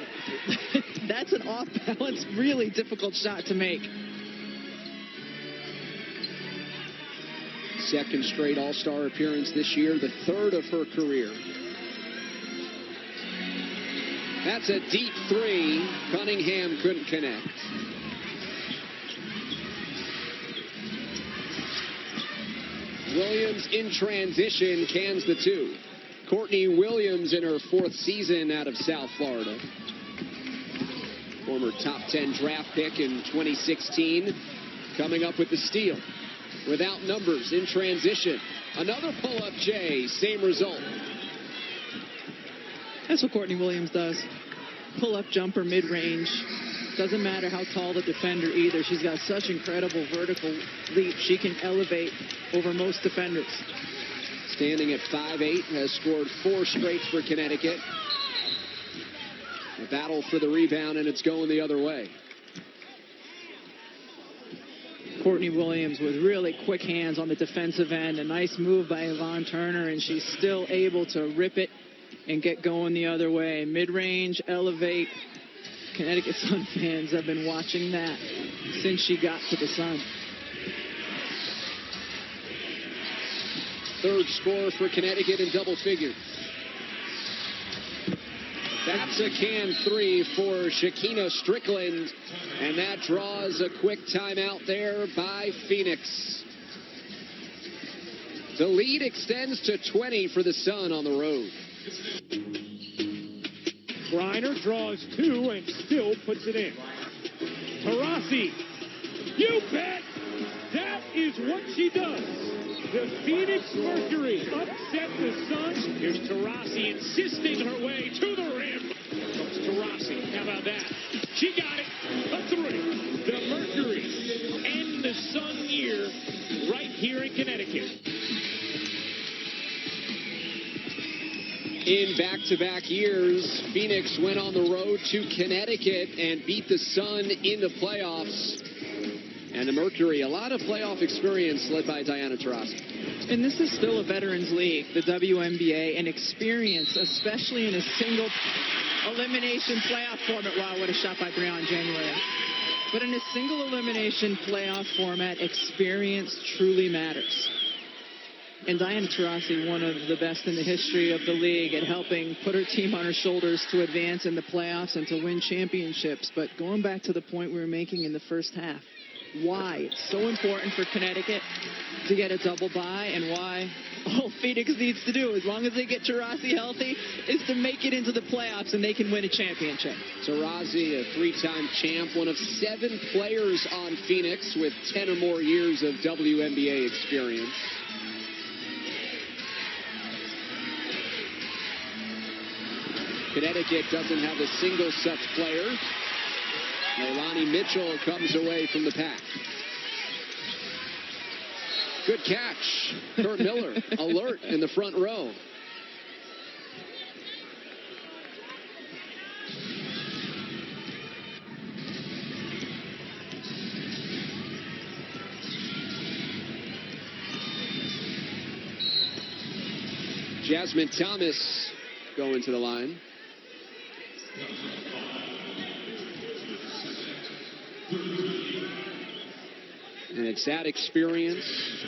that's an off-balance, really difficult shot to make. Second straight All-Star appearance this year, the third of her career. That's a deep three. Cunningham couldn't connect. Williams in transition cans the two. Courtney Williams in her 4th season out of South Florida. Former top 10 draft pick in 2016. Coming up with the steal. Without numbers in transition. Another pull-up J. Same result. That's what Courtney Williams does. Pull-up jumper mid-range. Doesn't matter how tall the defender either. She's got such incredible vertical leap. She can elevate over most defenders. Standing at 5'8", has scored 4 straight for Connecticut. A battle for the rebound, and it's going the other way. Courtney Williams with really quick hands on the defensive end. A nice move by Yvonne Turner, and she's still able to rip it and get going the other way. Mid-range, elevate. Connecticut Sun fans have been watching that since she got to the Sun. Third score for Connecticut in double figures. That's a can 3 for Shakina Strickland. And that draws a quick timeout there by Phoenix. The lead extends to 20 for the Sun on the road. Griner draws 2 and still puts it in. Taurasi, you bet! That is what she does. The Phoenix Mercury upset the Sun. Here's Taurasi insisting her way to the rim. Comes Taurasi. How about that? She got it. A 3. The Mercury end the Sun year right here in Connecticut. In back-to-back years, Phoenix went on the road to Connecticut and beat the Sun in the playoffs. And the Mercury, a lot of playoff experience led by Diana Taurasi. And this is still a veterans league, the WNBA, and experience, especially in a single elimination playoff format. Wow, what a shot by Breon January. But in a single elimination playoff format, experience truly matters. And Diana Taurasi, one of the best in the history of the league at helping put her team on her shoulders to advance in the playoffs and to win championships. But going back to the point we were making in the first half, why it's so important for Connecticut to get a double bye, and why all Phoenix needs to do, as long as they get Taurasi healthy, is to make it into the playoffs and they can win a championship. Taurasi, a 3-time champ, one of 7 players on Phoenix with 10 or more years of WNBA experience. Connecticut doesn't have a single such player. Leilani Mitchell comes away from the pack. Good catch. Kurt Miller, alert in the front row. Jasmine Thomas going to the line. And it's that experience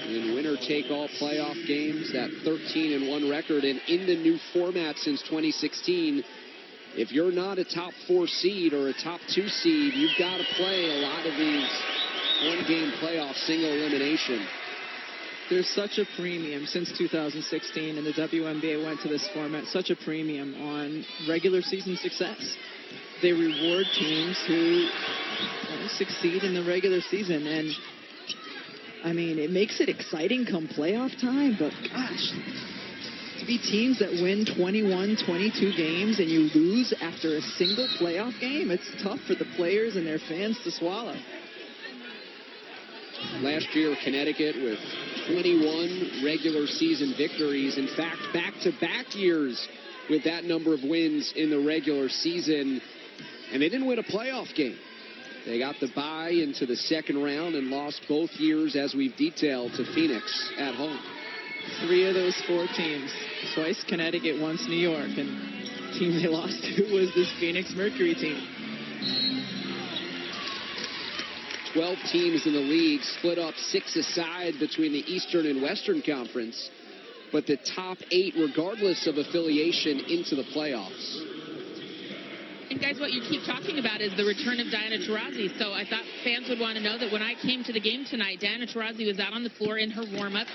in winner-take-all playoff games, that 13-1 record, and in the new format since 2016, if you're not a top 4 seed or a top 2 seed, you've got to play a lot of these one-game playoff single elimination. There's such a premium since 2016 and the WNBA went to this format, such a premium on regular season success. They reward teams who succeed in the regular season. And, I mean, it makes it exciting come playoff time, but gosh, to be teams that win 21, 22 games and you lose after a single playoff game, it's tough for the players and their fans to swallow. Last year, Connecticut with 21 regular season victories. In fact, back-to-back years with that number of wins in the regular season. And they didn't win a playoff game. They got the bye into the second round and lost both years, as we've detailed, to Phoenix at home. 3 of those 4 teams. Twice Connecticut, once New York. And the team they lost to was this Phoenix Mercury team. 12 teams in the league, split up 6 aside between the Eastern and Western Conference, but the top 8, regardless of affiliation, into the playoffs. And guys, what you keep talking about is the return of Diana Taurasi. So I thought fans would want to know that when I came to the game tonight, Diana Taurasi was out on the floor in her warm-up,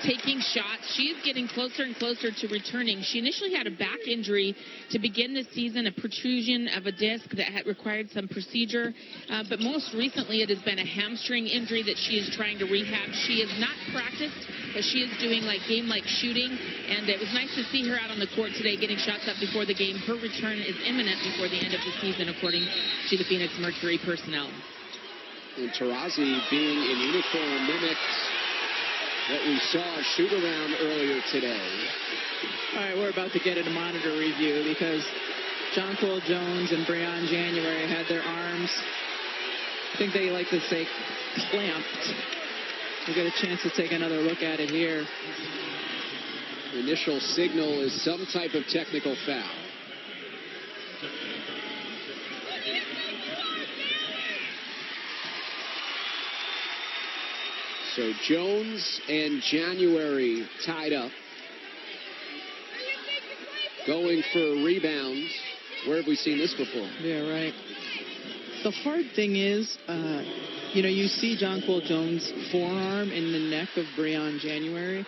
taking shots. She is getting closer and closer to returning. She initially had a back injury to begin this season, a protrusion of a disc that had required some procedure. But most recently, it has been a hamstring injury that she is trying to rehab. She has not practiced, but she is doing like game-like shooting. And it was nice to see her out on the court today getting shots up before the game. Her return is imminent before the end of the season, according to the Phoenix Mercury personnel. And Taurasi being in uniform mimics what we saw shoot around earlier today. All right, we're about to get into monitor review because Jonquel Jones and Breon January had their arms, I think they like to say, clamped. We'll get a chance to take another look at it here. The initial signal is some type of technical foul. So Jones and January tied up. Going for rebounds. Where have we seen this before? Yeah, right. The hard thing is, you see Jonquel Jones' forearm in the neck of Breon January.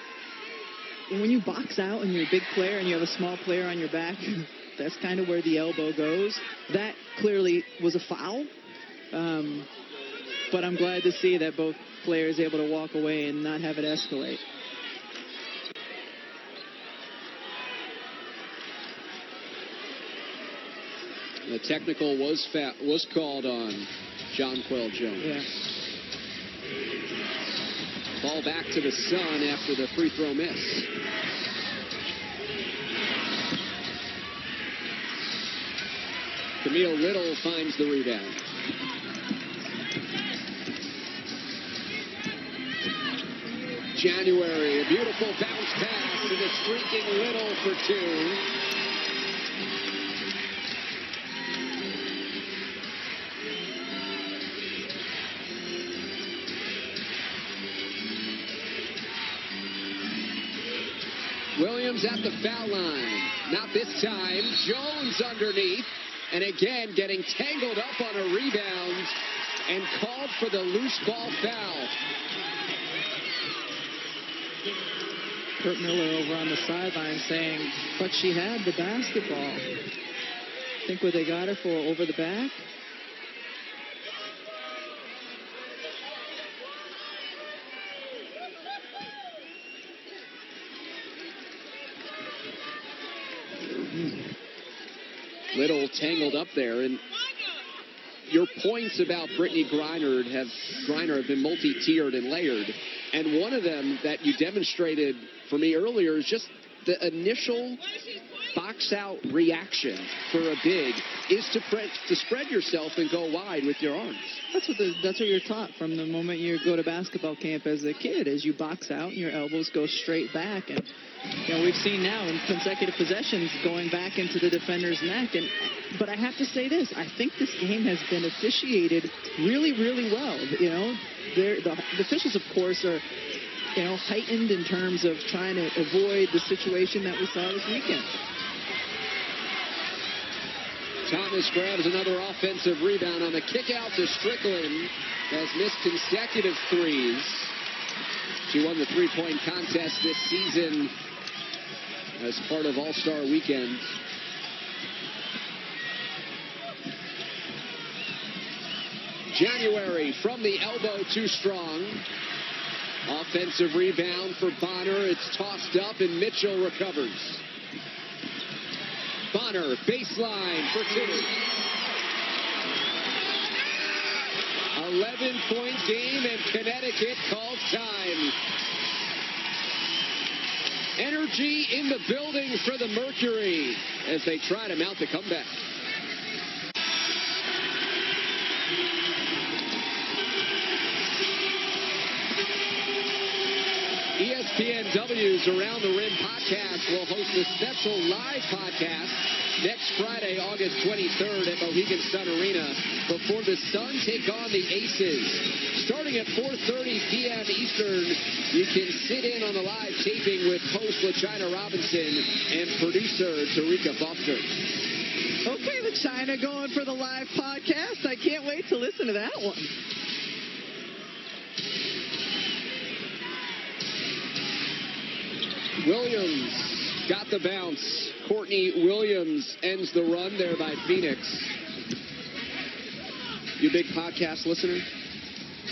And when you box out and you're a big player and you have a small player on your back, that's kind of where the elbow goes. That clearly was a foul. But I'm glad to see that both players able to walk away and not have it escalate. The technical was called on Jonquel Jones. Yeah. Ball back to the Sun after the free throw miss. Camille Little finds the rebound. January, a beautiful bounce pass to the streaking Little for 2. Williams at the foul line. Not this time. Jones underneath. And again, getting tangled up on a rebound and called for the loose ball foul. Kurt Miller over on the sideline saying, but she had the basketball. Think what they got her for, over the back? Little tangled up there, and your points about Brittany Griner have been multi-tiered and layered, and one of them that you demonstrated for me earlier is just the initial box-out reaction for a big is to spread yourself and go wide with your arms. That's what you're taught from the moment you go to basketball camp as a kid, is you box out and your elbows go straight back. And we've seen now in consecutive possessions going back into the defender's neck. But I have to say this: I think this game has been officiated really, really well. The officials, of course, are heightened in terms of trying to avoid the situation that we saw this weekend. Thomas grabs another offensive rebound on the kick out to Strickland. Has missed consecutive threes. She won the three-point contest this season as part of All-Star Weekend. January from the elbow, too strong. Offensive rebound for Bonner. It's tossed up and Mitchell recovers. Bonner, baseline for two. 11-point game and Connecticut calls time. Energy in the building for the Mercury as they try to mount the comeback. ESPNW's Around the Rim podcast will host a special live podcast next Friday, August 23rd at Mohegan Sun Arena before the Sun take on the Aces. Starting at 4:30 p.m. Eastern, you can sit in on the live taping with host LaChina Robinson and producer Tarika Foster. Okay, LaChina going for the live podcast. I can't wait to listen to that one. Williams got the bounce. Courtney Williams ends the run there by Phoenix. You a big podcast listener?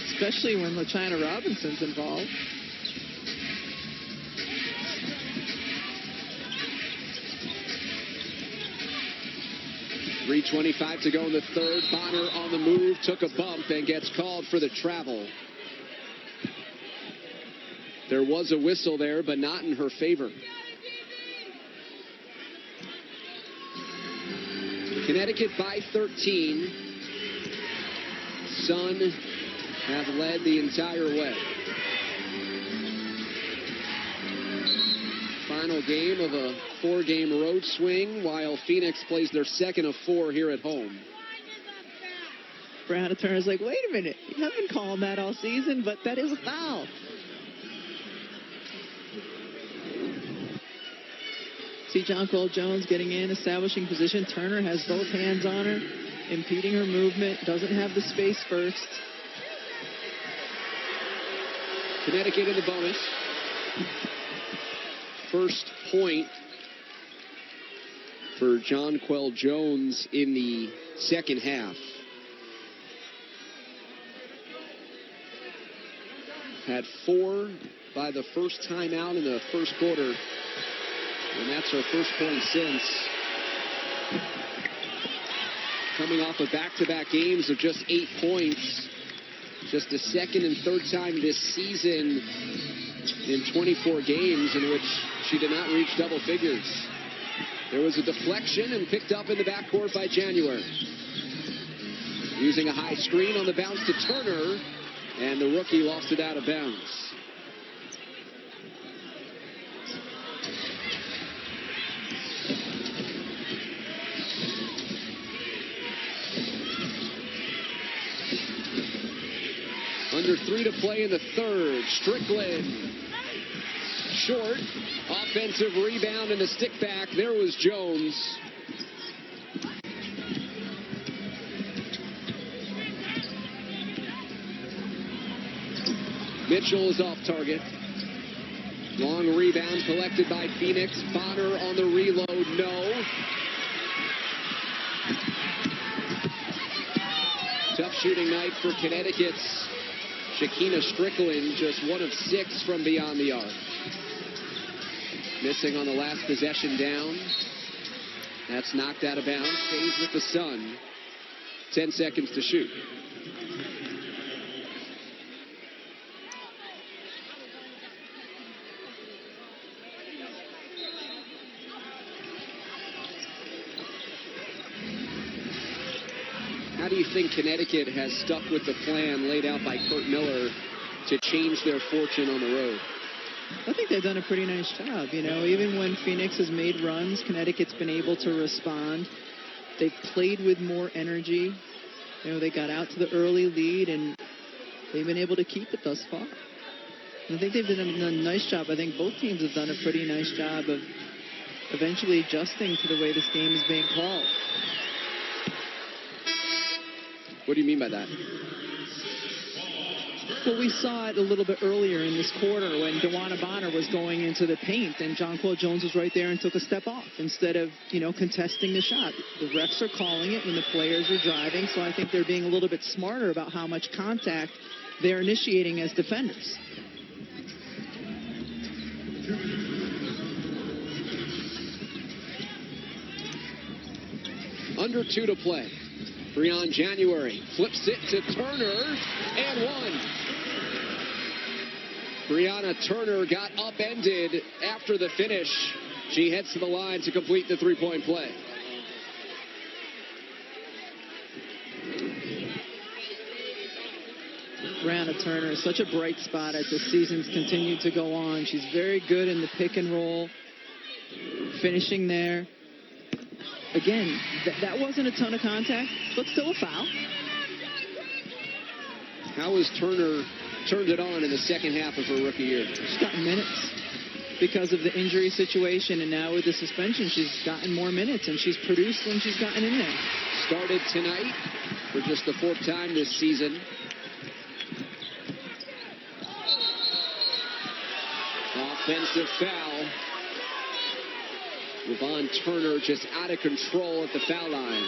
Especially when LaChina Robinson's involved. .325 to go in the third. Bonner on the move, took a bump and gets called for the travel. There was a whistle there, but not in her favor. Connecticut by 13. Sun have led the entire way. Final game of a 4-game road swing, while Phoenix plays their second of 4 here at home. Brianna Turner's like, wait a minute, you haven't been calling that all season, but that is a foul. See John Cole Jones getting in, establishing position. Turner has both hands on her, impeding her movement, doesn't have the space first. Connecticut in the bonus. First point for Jonquel Jones in the second half. Had 4 by the first time out in the first quarter. And that's her first point since. Coming off of back-to-back games of just 8 points. Just the second and third time this season in 24 games in which she did not reach double figures. There was a deflection and picked up in the backcourt by January. Using a high screen on the bounce to Turner, and the rookie lost it out of bounds. Under 3 to play in the third. Strickland. Short. Offensive rebound and the stick back. There was Jones. Mitchell is off target. Long rebound collected by Phoenix. Bonner on the reload. No. Tough shooting night for Connecticut's Shakina Strickland, just 1 of 6 from beyond the arc. Missing on the last possession down. That's knocked out of bounds. Stays with the Sun. 10 seconds to shoot. do you think Connecticut has stuck with the plan laid out by Curt Miller to change their fortune on the road? I think they've done a pretty nice job. You know, even when Phoenix has made runs, Connecticut's been able to respond. They've played with more energy. You know, they got out to the early lead, and they've been able to keep it thus far. And I think they've done a nice job. I think both teams have done a pretty nice job of eventually adjusting to the way this game is being called. What do you mean by that? Well, we saw it a little bit earlier in this quarter when DeWanna Bonner was going into the paint and Jonquel Jones was right there and took a step off instead of, you know, contesting the shot. The refs are calling it when the players are driving, so I think they're being a little bit smarter about how much contact they're initiating as defenders. Under 2 to play. Breon January flips it to Turner and one. Brianna Turner got upended after the finish. She heads to the line to complete the three-point play. Brianna Turner is such a bright spot as the season's continued to go on. She's very good in the pick and roll, finishing there. Again, that wasn't a ton of contact, but still a foul. How has Turner turned it on in the second half of her rookie year? She's gotten minutes because of the injury situation, and now with the suspension, she's gotten more minutes, and she's produced when she's gotten in there. Started tonight for just the 4th time this season. Offensive foul. Yvonne Turner just out of control at the foul line.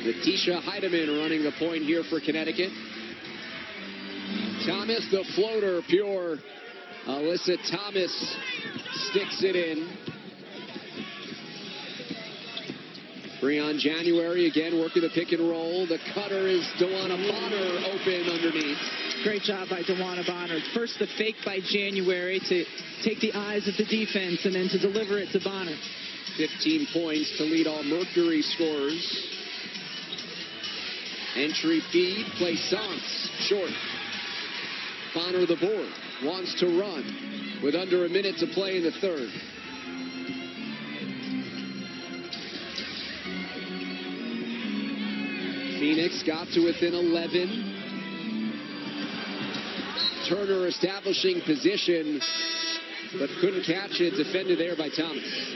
Letitia Heidemann running the point here for Connecticut. Thomas, the floater, pure. Alyssa Thomas sticks it in. Breon January again working the pick and roll. The cutter is DeWanna Bonner open underneath. Great job by DeWanna Bonner. First the fake by January to take the eyes of the defense and then to deliver it to Bonner. 15 points to lead all Mercury scorers. Entry feed, Plaisance, short. Bonner the board, wants to run with under a minute to play in the third. Phoenix got to within 11. Turner establishing position, but couldn't catch it. Defended there by Thomas.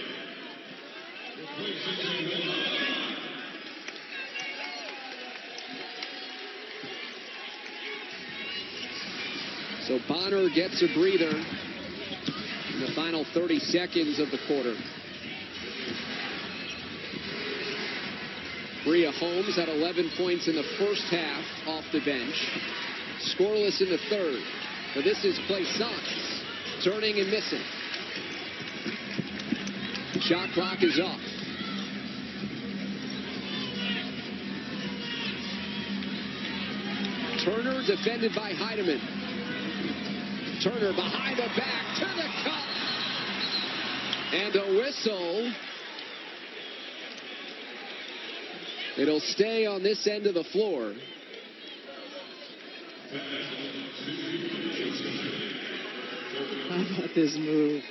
So Bonner gets a breather in the final 30 seconds of the quarter. Bria Holmes had 11 points in the first half off the bench. Scoreless in the third. But this is Plaisance turning and missing. Shot clock is off. Turner defended by Heidemann. Turner behind the back to the cup. And a whistle. It'll stay on this end of the floor. How about this move?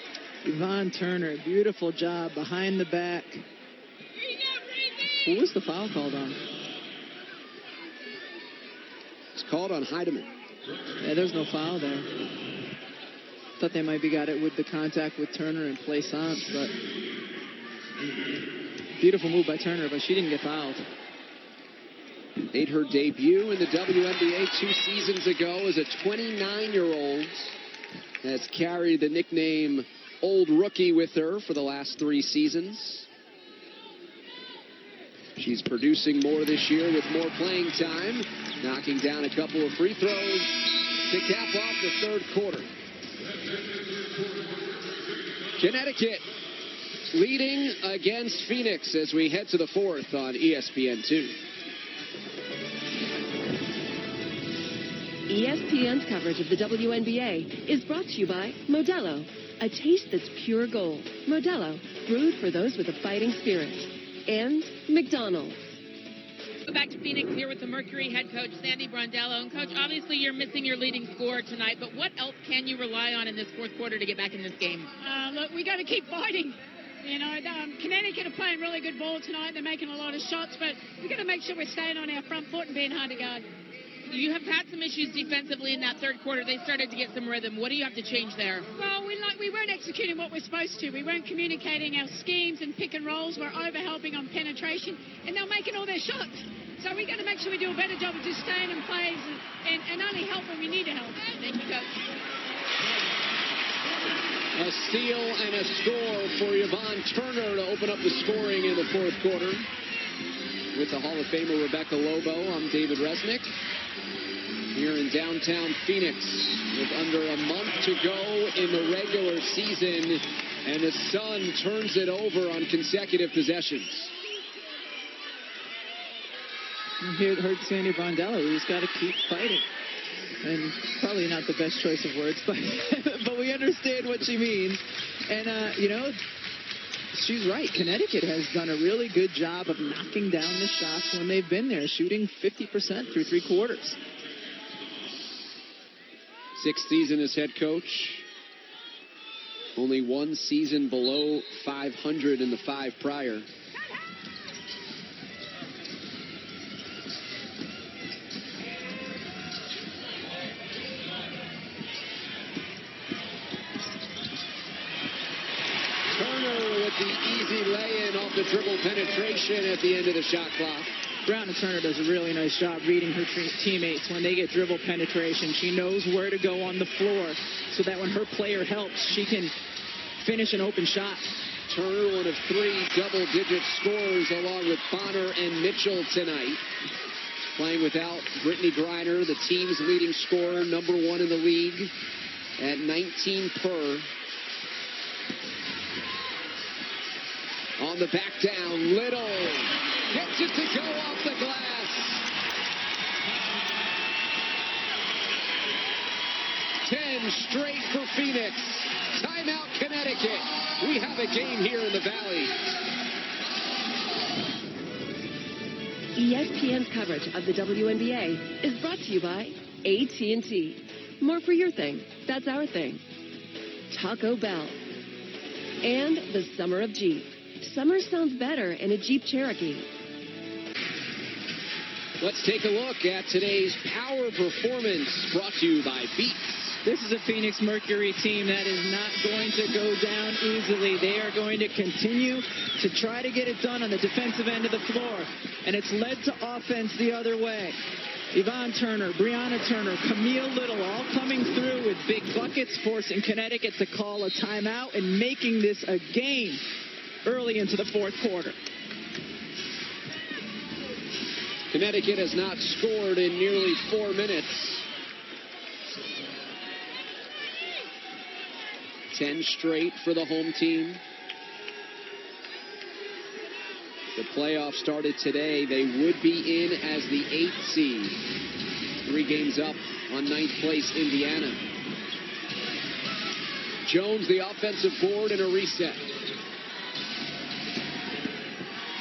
Yvonne Turner, beautiful job behind the back. Who was the foul called on? It's called on Heidemann. Yeah, there's no foul there. Thought they might be got it with the contact with Turner and Plaisance, but beautiful move by Turner, but she didn't get fouled. Made her debut in the WNBA 2 seasons ago as a 29-year-old. Has carried the nickname Old Rookie with her for the last 3 seasons. She's producing more this year with more playing time, knocking down a couple of free throws. to cap off the third quarter. Connecticut leading against Phoenix as we head to the fourth on ESPN2. ESPN's coverage of the WNBA is brought to you by Modelo, a taste that's pure gold. Modelo, brewed for those with a fighting spirit. And McDonald's. Go back to Phoenix here with the Mercury head coach, Sandy Brondello. And, Coach, obviously you're missing your leading scorer tonight, but what else can you rely on in this fourth quarter to get back in this game? Look, we got to keep fighting. You know, Connecticut are playing really good ball tonight. They're making a lot of shots, but we got to make sure we're staying on our front foot and being hard to guard. You have had some issues defensively in that third quarter. They started to get some rhythm. What do you have to change there? Well, we weren't executing what we're supposed to. We weren't communicating our schemes and pick and rolls. We're over-helping on penetration, and they're making all their shots. So we got to make sure we do a better job of just staying in plays and only help when we need to help. Thank you, Coach. A steal and a score for Yvonne Turner to open up the scoring in the fourth quarter. With the Hall of Famer Rebecca Lobo, I'm David Resnick. Here in downtown Phoenix with under a month to go in the regular season, and the Sun turns it over on consecutive possessions. You heard Sandy Brondello. He's got to keep fighting. And probably not the best choice of words, but we understand what she means. And, you know, she's right. Connecticut has done a really good job of knocking down the shots when they've been there, shooting 50% through three quarters. Sixth season as head coach. Only one season below 500 in the five prior. Turner with the easy lay-in off the dribble penetration at the end of the shot clock. Brianna Turner does a really nice job reading her teammates when they get dribble penetration. She knows where to go on the floor so that when her player helps, she can finish an open shot. Turner, one of three double-digit scorers along with Bonner and Mitchell tonight. Playing without Brittany Griner, the team's leading scorer, number one in the league at 19 per. On the back down, Little gets it to go off the glass. 10 straight for Phoenix. Timeout, Connecticut. We have a game here in the Valley. ESPN's coverage of the WNBA is brought to you by AT&T. More for your thing. That's our thing. Taco Bell. And the Summer of Jeep. Summer sounds better in a Jeep Cherokee. Let's take a look at today's power performance brought to you by Beats. This is a Phoenix Mercury team that is not going to go down easily. They are going to continue to try to get it done on the defensive end of the floor. And it's led to offense the other way. Yvonne Turner, Brianna Turner, Camille Little all coming through with big buckets, forcing Connecticut to call a timeout and making this a game early into the fourth quarter. Connecticut has not scored in nearly 4 minutes. 10 straight for the home team. The playoffs started today. They would be in as the 8th seed. 3 games up on 9th place Indiana. Jones, the offensive board, and a reset.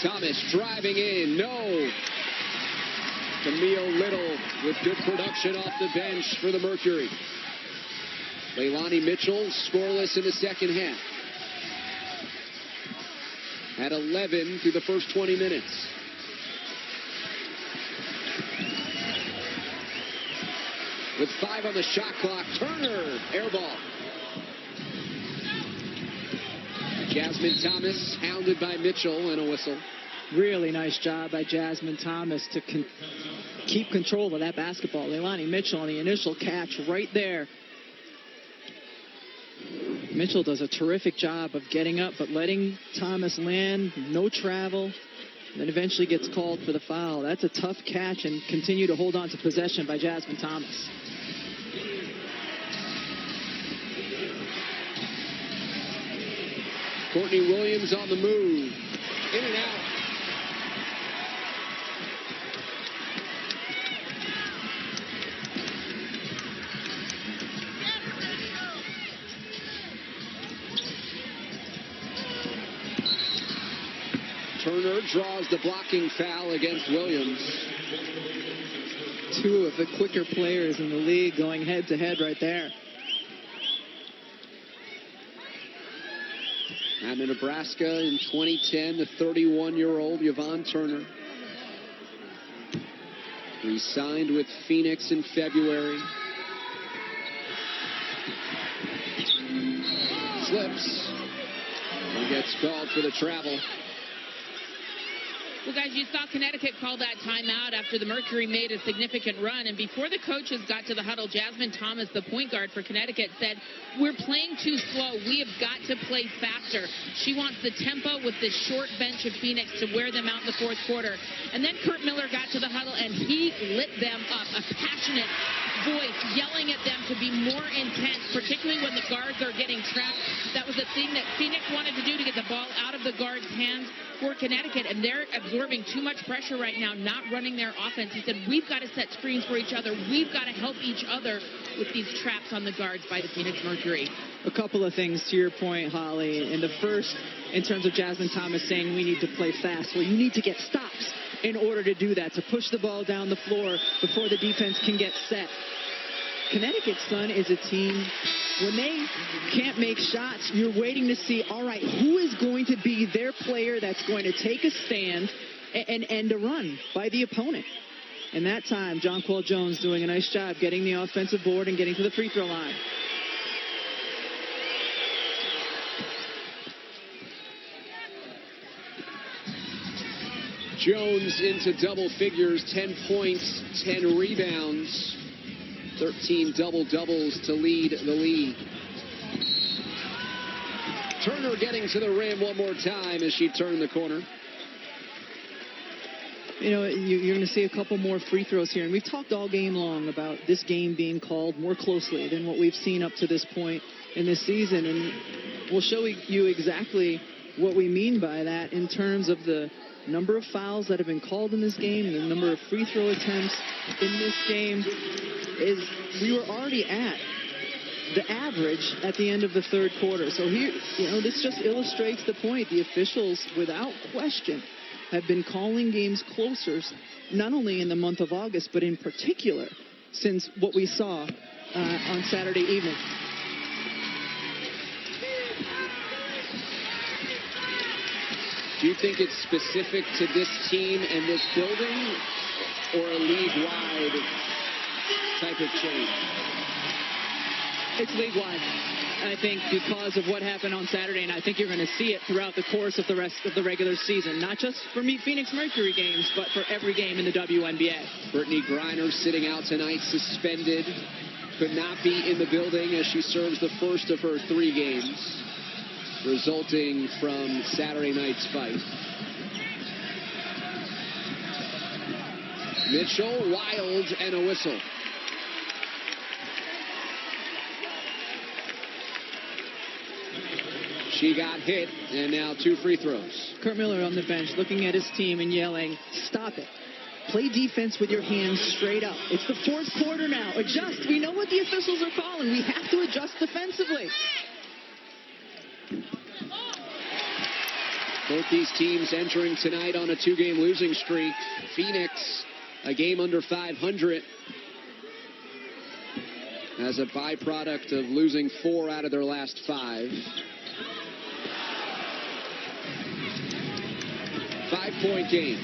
Thomas driving in. No. Camille Little with good production off the bench for the Mercury. Leilani Mitchell scoreless in the second half. At 11 through the first 20 minutes. With 5 on the shot clock, Turner, air ball. Jasmine Thomas hounded by Mitchell and a whistle. Really nice job by Jasmine Thomas to keep control of that basketball. Leilani Mitchell on the initial catch right there. Mitchell does a terrific job of getting up but letting Thomas land, no travel, then eventually gets called for the foul. That's a tough catch and continue to hold on to possession by Jasmine Thomas. Courtney Williams on the move. In and out. Turner draws the blocking foul against Williams. Two of the quicker players in the league going head-to-head right there. And in Nebraska in 2010, the 31-year-old Yvonne Turner re-signed with Phoenix in February. Slips and gets called for the travel. Well, guys, you saw Connecticut call that timeout after the Mercury made a significant run. And before the coaches got to the huddle, Jasmine Thomas, the point guard for Connecticut, said, "We're playing too slow. We have got to play faster." She wants the tempo with this short bench of Phoenix to wear them out in the fourth quarter. And then Kurt Miller got to the huddle, and he lit them up. A passionate voice yelling at them to be more intense, particularly when the guards are getting trapped. That was the thing that Phoenix wanted to do, to get the ball out of the guards' hands for Connecticut, and they're absorbing too much pressure right now, not running their offense. He said, we've got to set screens for each other. We've got to help each other with these traps on the guards by the Phoenix Mercury. A couple of things to your point, Holly. And the first, in terms of Jasmine Thomas saying we need to play fast. Well, you need to get stops in order to do that, to push the ball down the floor before the defense can get set. Connecticut Sun is a team, when they can't make shots, you're waiting to see, all right, who is going to be their player that's going to take a stand and end a run by the opponent. And that time, Jonquel Jones doing a nice job getting the offensive board and getting to the free throw line. Jones into double figures, 10 points, 10 rebounds. 13 double-doubles to lead the league. Turner getting to the rim one more time as she turned the corner. You know, you're going to see a couple more free throws here. And we've talked all game long about this game being called more closely than what we've seen up to this point in this season. And we'll show you exactly what we mean by that in terms of the number of fouls that have been called in this game and the number of free throw attempts in this game. Is we were already at the average at the end of the third quarter. So here, you know, this just illustrates the point. The officials, without question, have been calling games closer, not only in the month of August, but in particular since what we saw on Saturday evening. Do you think it's specific to this team and this building, or a league-wide type of change? It's league-wide, I think, because of what happened on Saturday, and I think you're going to see it throughout the course of the rest of the regular season, not just for Phoenix Mercury games, but for every game in the WNBA. Brittany Griner sitting out tonight, suspended, could not be in the building as she serves the first of her 3 games, resulting from Saturday night's fight. Mitchell, wild, and a whistle. She got hit, and now 2 free throws. Kurt Miller on the bench looking at his team and yelling, stop it. Play defense with your hands straight up. It's the fourth quarter now. Adjust. We know what the officials are calling. We have to adjust defensively. Both these teams entering tonight on a 2-game losing streak. Phoenix, a game under 500, as a byproduct of losing 4 out of their last 5. 5-point game.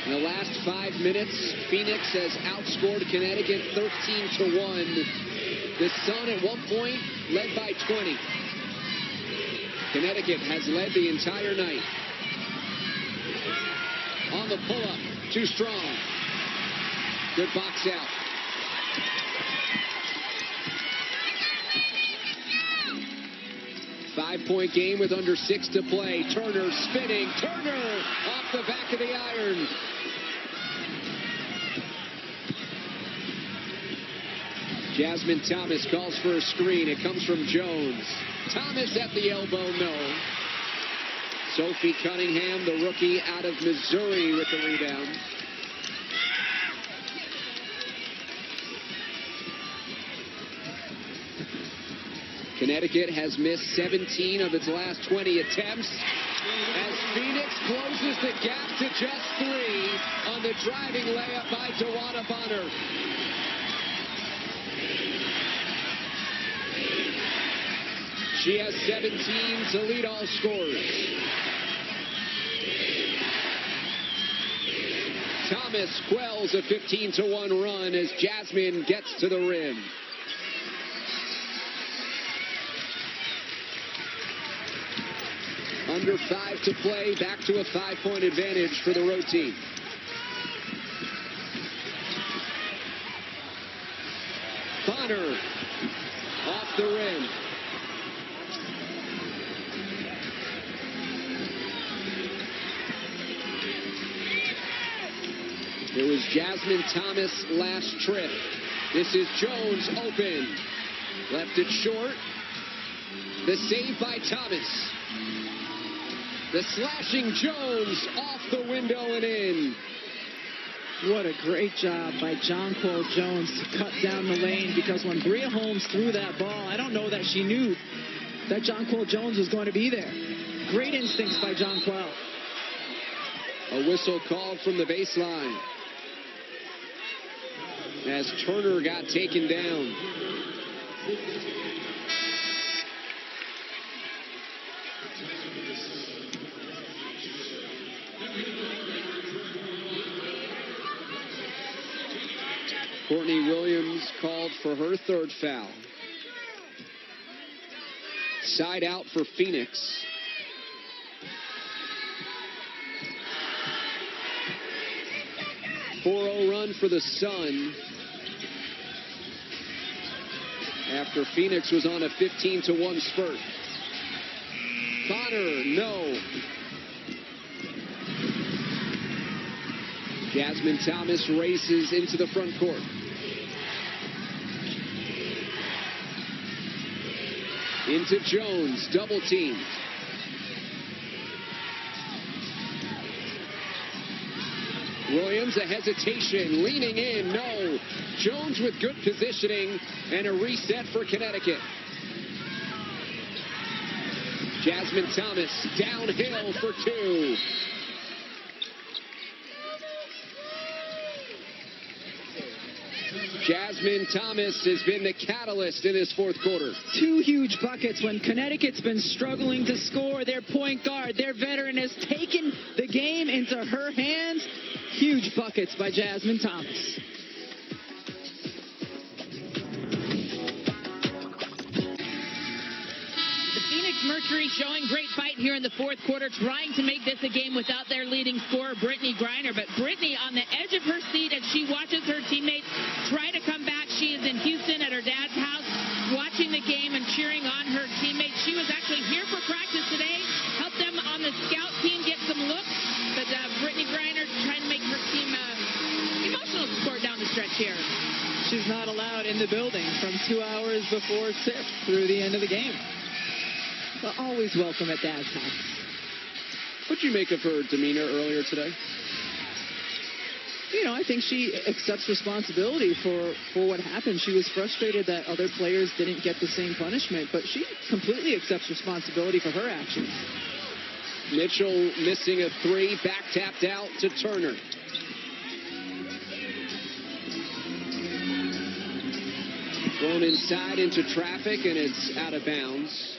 In the last 5 minutes, Phoenix has outscored Connecticut 13-1. The Sun at one point led by 20. Connecticut has led the entire night. On the pull-up, too strong. Good box out. Five-point game with under 6 to play. Turner spinning. Turner off the back of the iron. Jasmine Thomas calls for a screen. It comes from Jones. Thomas at the elbow, no. Sophie Cunningham, the rookie out of Missouri, with the rebound. Connecticut has missed 17 of its last 20 attempts as Phoenix closes the gap to just 3 on the driving layup by Dawana Bonner. She has 17 to lead all scorers. Thomas quells a 15-1 run as Jasmine gets to the rim. Under 5 to play, back to a 5-point advantage for the road team. Bonner off the rim. It was Jasmine Thomas last trip. This is Jones open. Left it short. The save by Thomas. The slashing Jones off the window and in. What a great job by Jonquel Jones to cut down the lane, because when Bria Holmes threw that ball, I don't know that she knew that Jonquel Jones was going to be there. Great instincts by Jonquel. A whistle called from the baseline as Turner got taken down. Courtney Williams called for her third foul. Side out for Phoenix. .40 run for the Sun after Phoenix was on a 15-1 spurt. Bonner, no. Jasmine Thomas races into the front court. Into Jones, double teamed. Williams, a hesitation, leaning in, no. Jones with good positioning and a reset for Connecticut. Jasmine Thomas downhill for 2. Jasmine Thomas has been the catalyst in this fourth quarter. 2 huge buckets when Connecticut's been struggling to score. Their point guard, their veteran, has taken the game into her hands. Huge buckets by Jasmine Thomas. Mercury showing great fight here in the fourth quarter, trying to make this a game without their leading scorer, Brittany Griner. But Brittany on the edge of her seat as she watches her teammates try to come back. She is in Houston at her dad's house watching the game and cheering on her teammates. She was actually here for practice today, helped them on the scout team get some looks. But Brittany Griner trying to make her team emotional support down the stretch here. She's not allowed in the building from 2 hours before tip through the end of the game. But always welcome at Dad's house. What'd you make of her demeanor earlier today? You know, I think she accepts responsibility for what happened. She was frustrated that other players didn't get the same punishment, but she completely accepts responsibility for her actions. Mitchell missing a 3, back tapped out to Turner. Thrown inside into traffic, and it's out of bounds.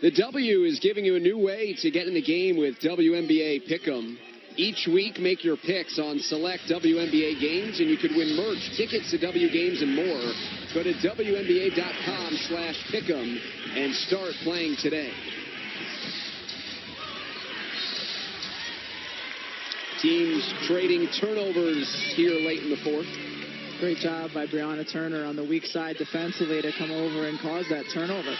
The W is giving you a new way to get in the game with WNBA Pick'em. Each week, make your picks on select WNBA games, and you could win merch, tickets to W games, and more. Go to WNBA.com/Pick'em and start playing today. Teams trading turnovers here late in the fourth. Great job by Brianna Turner on the weak side defensively to come over and cause that turnover.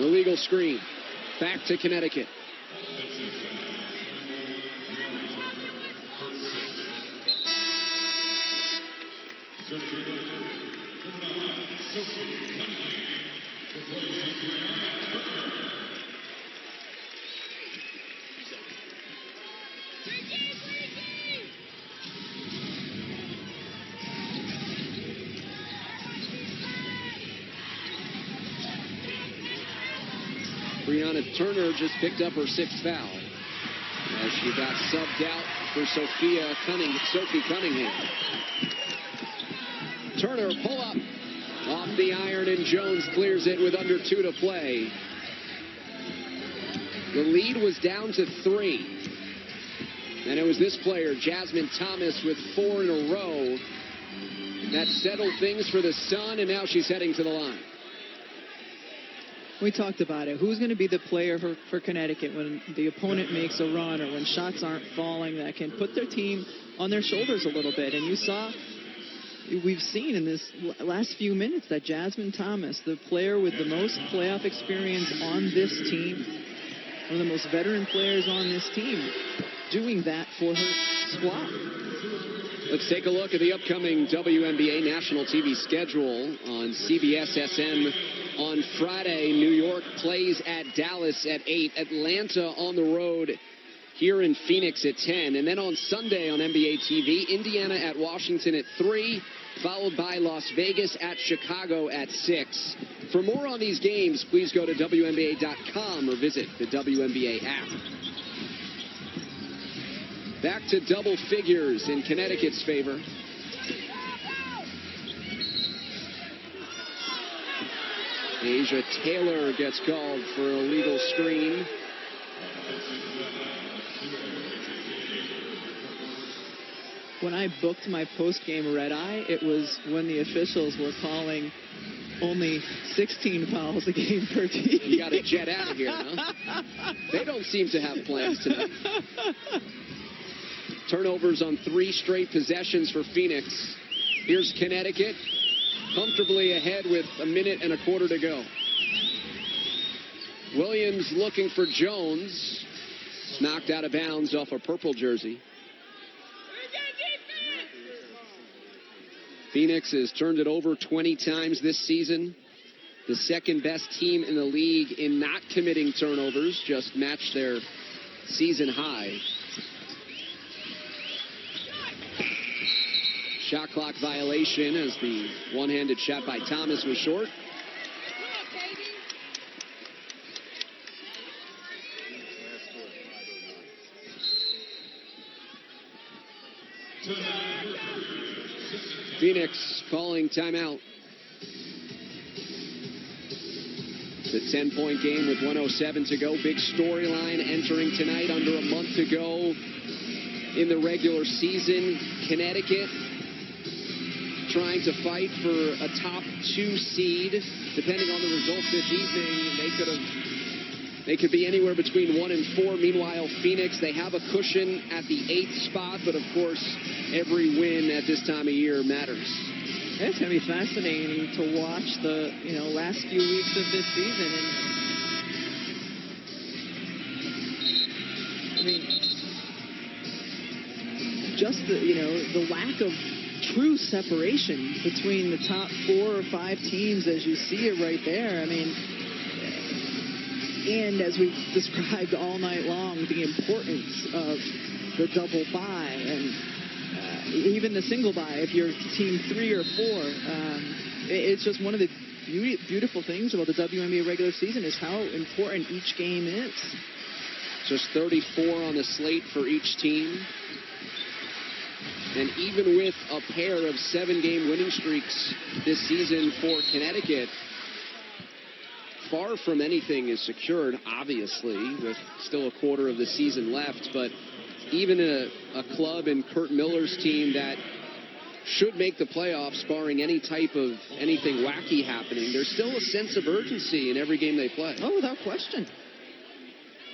Illegal screen. Back to Connecticut. Brianna Turner just picked up her sixth foul as she got subbed out for Sophie Cunningham. Turner pull up off the iron, and Jones clears it with under 2 to play. The lead was down to 3. And it was this player, Jasmine Thomas, with 4 in a row that settled things for the Sun, and now she's heading to the line. We talked about it. Who's going to be the player for Connecticut when the opponent makes a run or when shots aren't falling that can put their team on their shoulders a little bit? And we've seen in this last few minutes that Jasmine Thomas, the player with the most playoff experience on this team, one of the most veteran players on this team, doing that for her squad. Let's take a look at the upcoming WNBA national TV schedule on CBS-SN. On Friday, New York plays at Dallas at 8. Atlanta on the road here in Phoenix at 10. And then on Sunday on NBA TV, Indiana at Washington at 3, followed by Las Vegas at Chicago at 6. For more on these games, please go to WNBA.com or visit the WNBA app. Back to double figures in Connecticut's favor. Asia Taylor gets called for a legal screen. When I booked my post-game red-eye, it was when the officials were calling only 16 fouls a game per team. You got to jet out of here, huh? They don't seem to have plans tonight. Turnovers on 3 straight possessions for Phoenix. Here's Connecticut, comfortably ahead with a minute and a quarter to go. Williams looking for Jones. Knocked out of bounds off a purple jersey. Phoenix has turned it over 20 times this season. The second best team in the league in not committing turnovers, just matched their season high. Shot clock violation as the one-handed shot by Thomas was short. Phoenix calling timeout. The 10-point game with 1:07 to go. Big storyline entering tonight under a month to go in the regular season. Connecticut trying to fight for a top 2 seed. Depending on the results this evening, they could be anywhere between 1 and 4. Meanwhile, Phoenix, they have a cushion at the 8th spot, but of course, every win at this time of year matters. It's going to be fascinating to watch the last few weeks of this season. And I mean, just the lack of true separation between the top 4 or 5 teams as you see it right there. I mean, and as we've described all night long, the importance of the double bye and even the single bye if you're team 3 or 4. It's just one of the beautiful things about the WNBA regular season is how important each game is. Just 34 on the slate for each team. And even with a pair of 7-game winning streaks this season for Connecticut, far from anything is secured, obviously, with still a quarter of the season left. But even a club in Kurt Miller's team that should make the playoffs, barring any type of anything wacky happening, there's still a sense of urgency in every game they play. Oh, without question.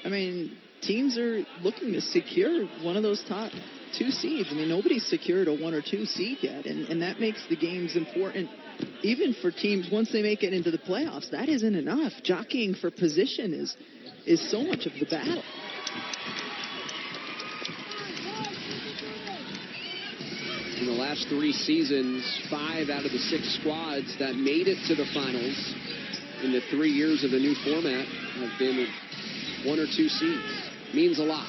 I mean, teams are looking to secure one of those top 2 seeds. I mean, nobody's secured a 1 or 2 seed yet, and that makes the games important. Even for teams, once they make it into the playoffs, that isn't enough. Jockeying for position is so much of the battle. In the last 3 seasons, 5 out of the 6 squads that made it to the finals in the 3 years of the new format have been 1 or 2 seeds. Means a lot.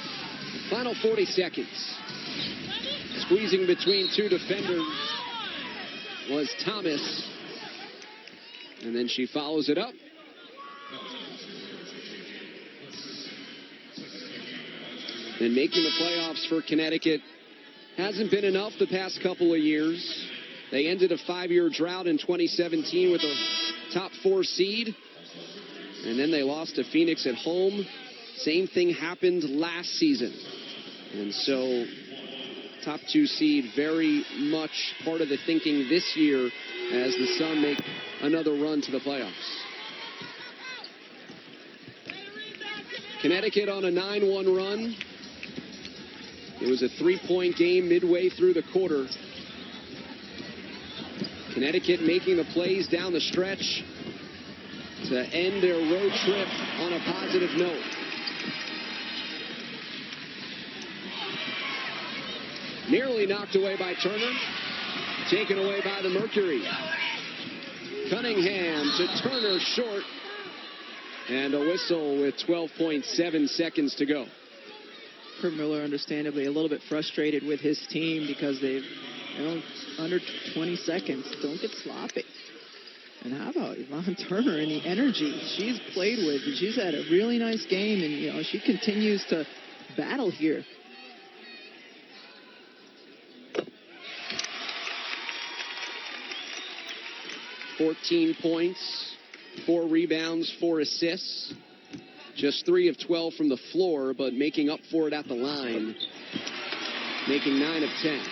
Final 40 seconds. Squeezing between 2 defenders was Thomas. And then she follows it up. And making the playoffs for Connecticut hasn't been enough the past couple of years. They ended a 5-year drought in 2017 with a top 4 seed. And then they lost to Phoenix at home. Same thing happened last season. And so top 2 seed very much part of the thinking this year as the Sun make another run to the playoffs. Connecticut on a 9-1 run. It was a 3-point game midway through the quarter. Connecticut making the plays down the stretch to end their road trip on a positive note. Nearly knocked away by Turner. Taken away by the Mercury. Cunningham to Turner short. And a whistle with 12.7 seconds to go. Kurt Miller, understandably, a little bit frustrated with his team because they've, under 20 seconds. Don't get sloppy. And how about Yvonne Turner and the energy she's played with? She's had a really nice game, and, she continues to battle here. $14 points, 4 rebounds, 4 assists. Just 3 of 12 from the floor, but making up for it at the line. Making 9 of 10.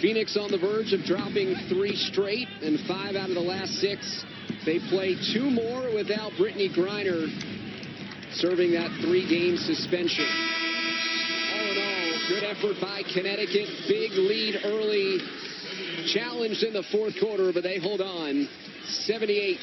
Phoenix on the verge of dropping 3 straight and 5 out of the last 6. They play 2 more without Brittany Griner serving that 3-game suspension. All in all, good effort by Connecticut. Big lead early. Challenged in the 4th quarter, but they hold on. 78-70.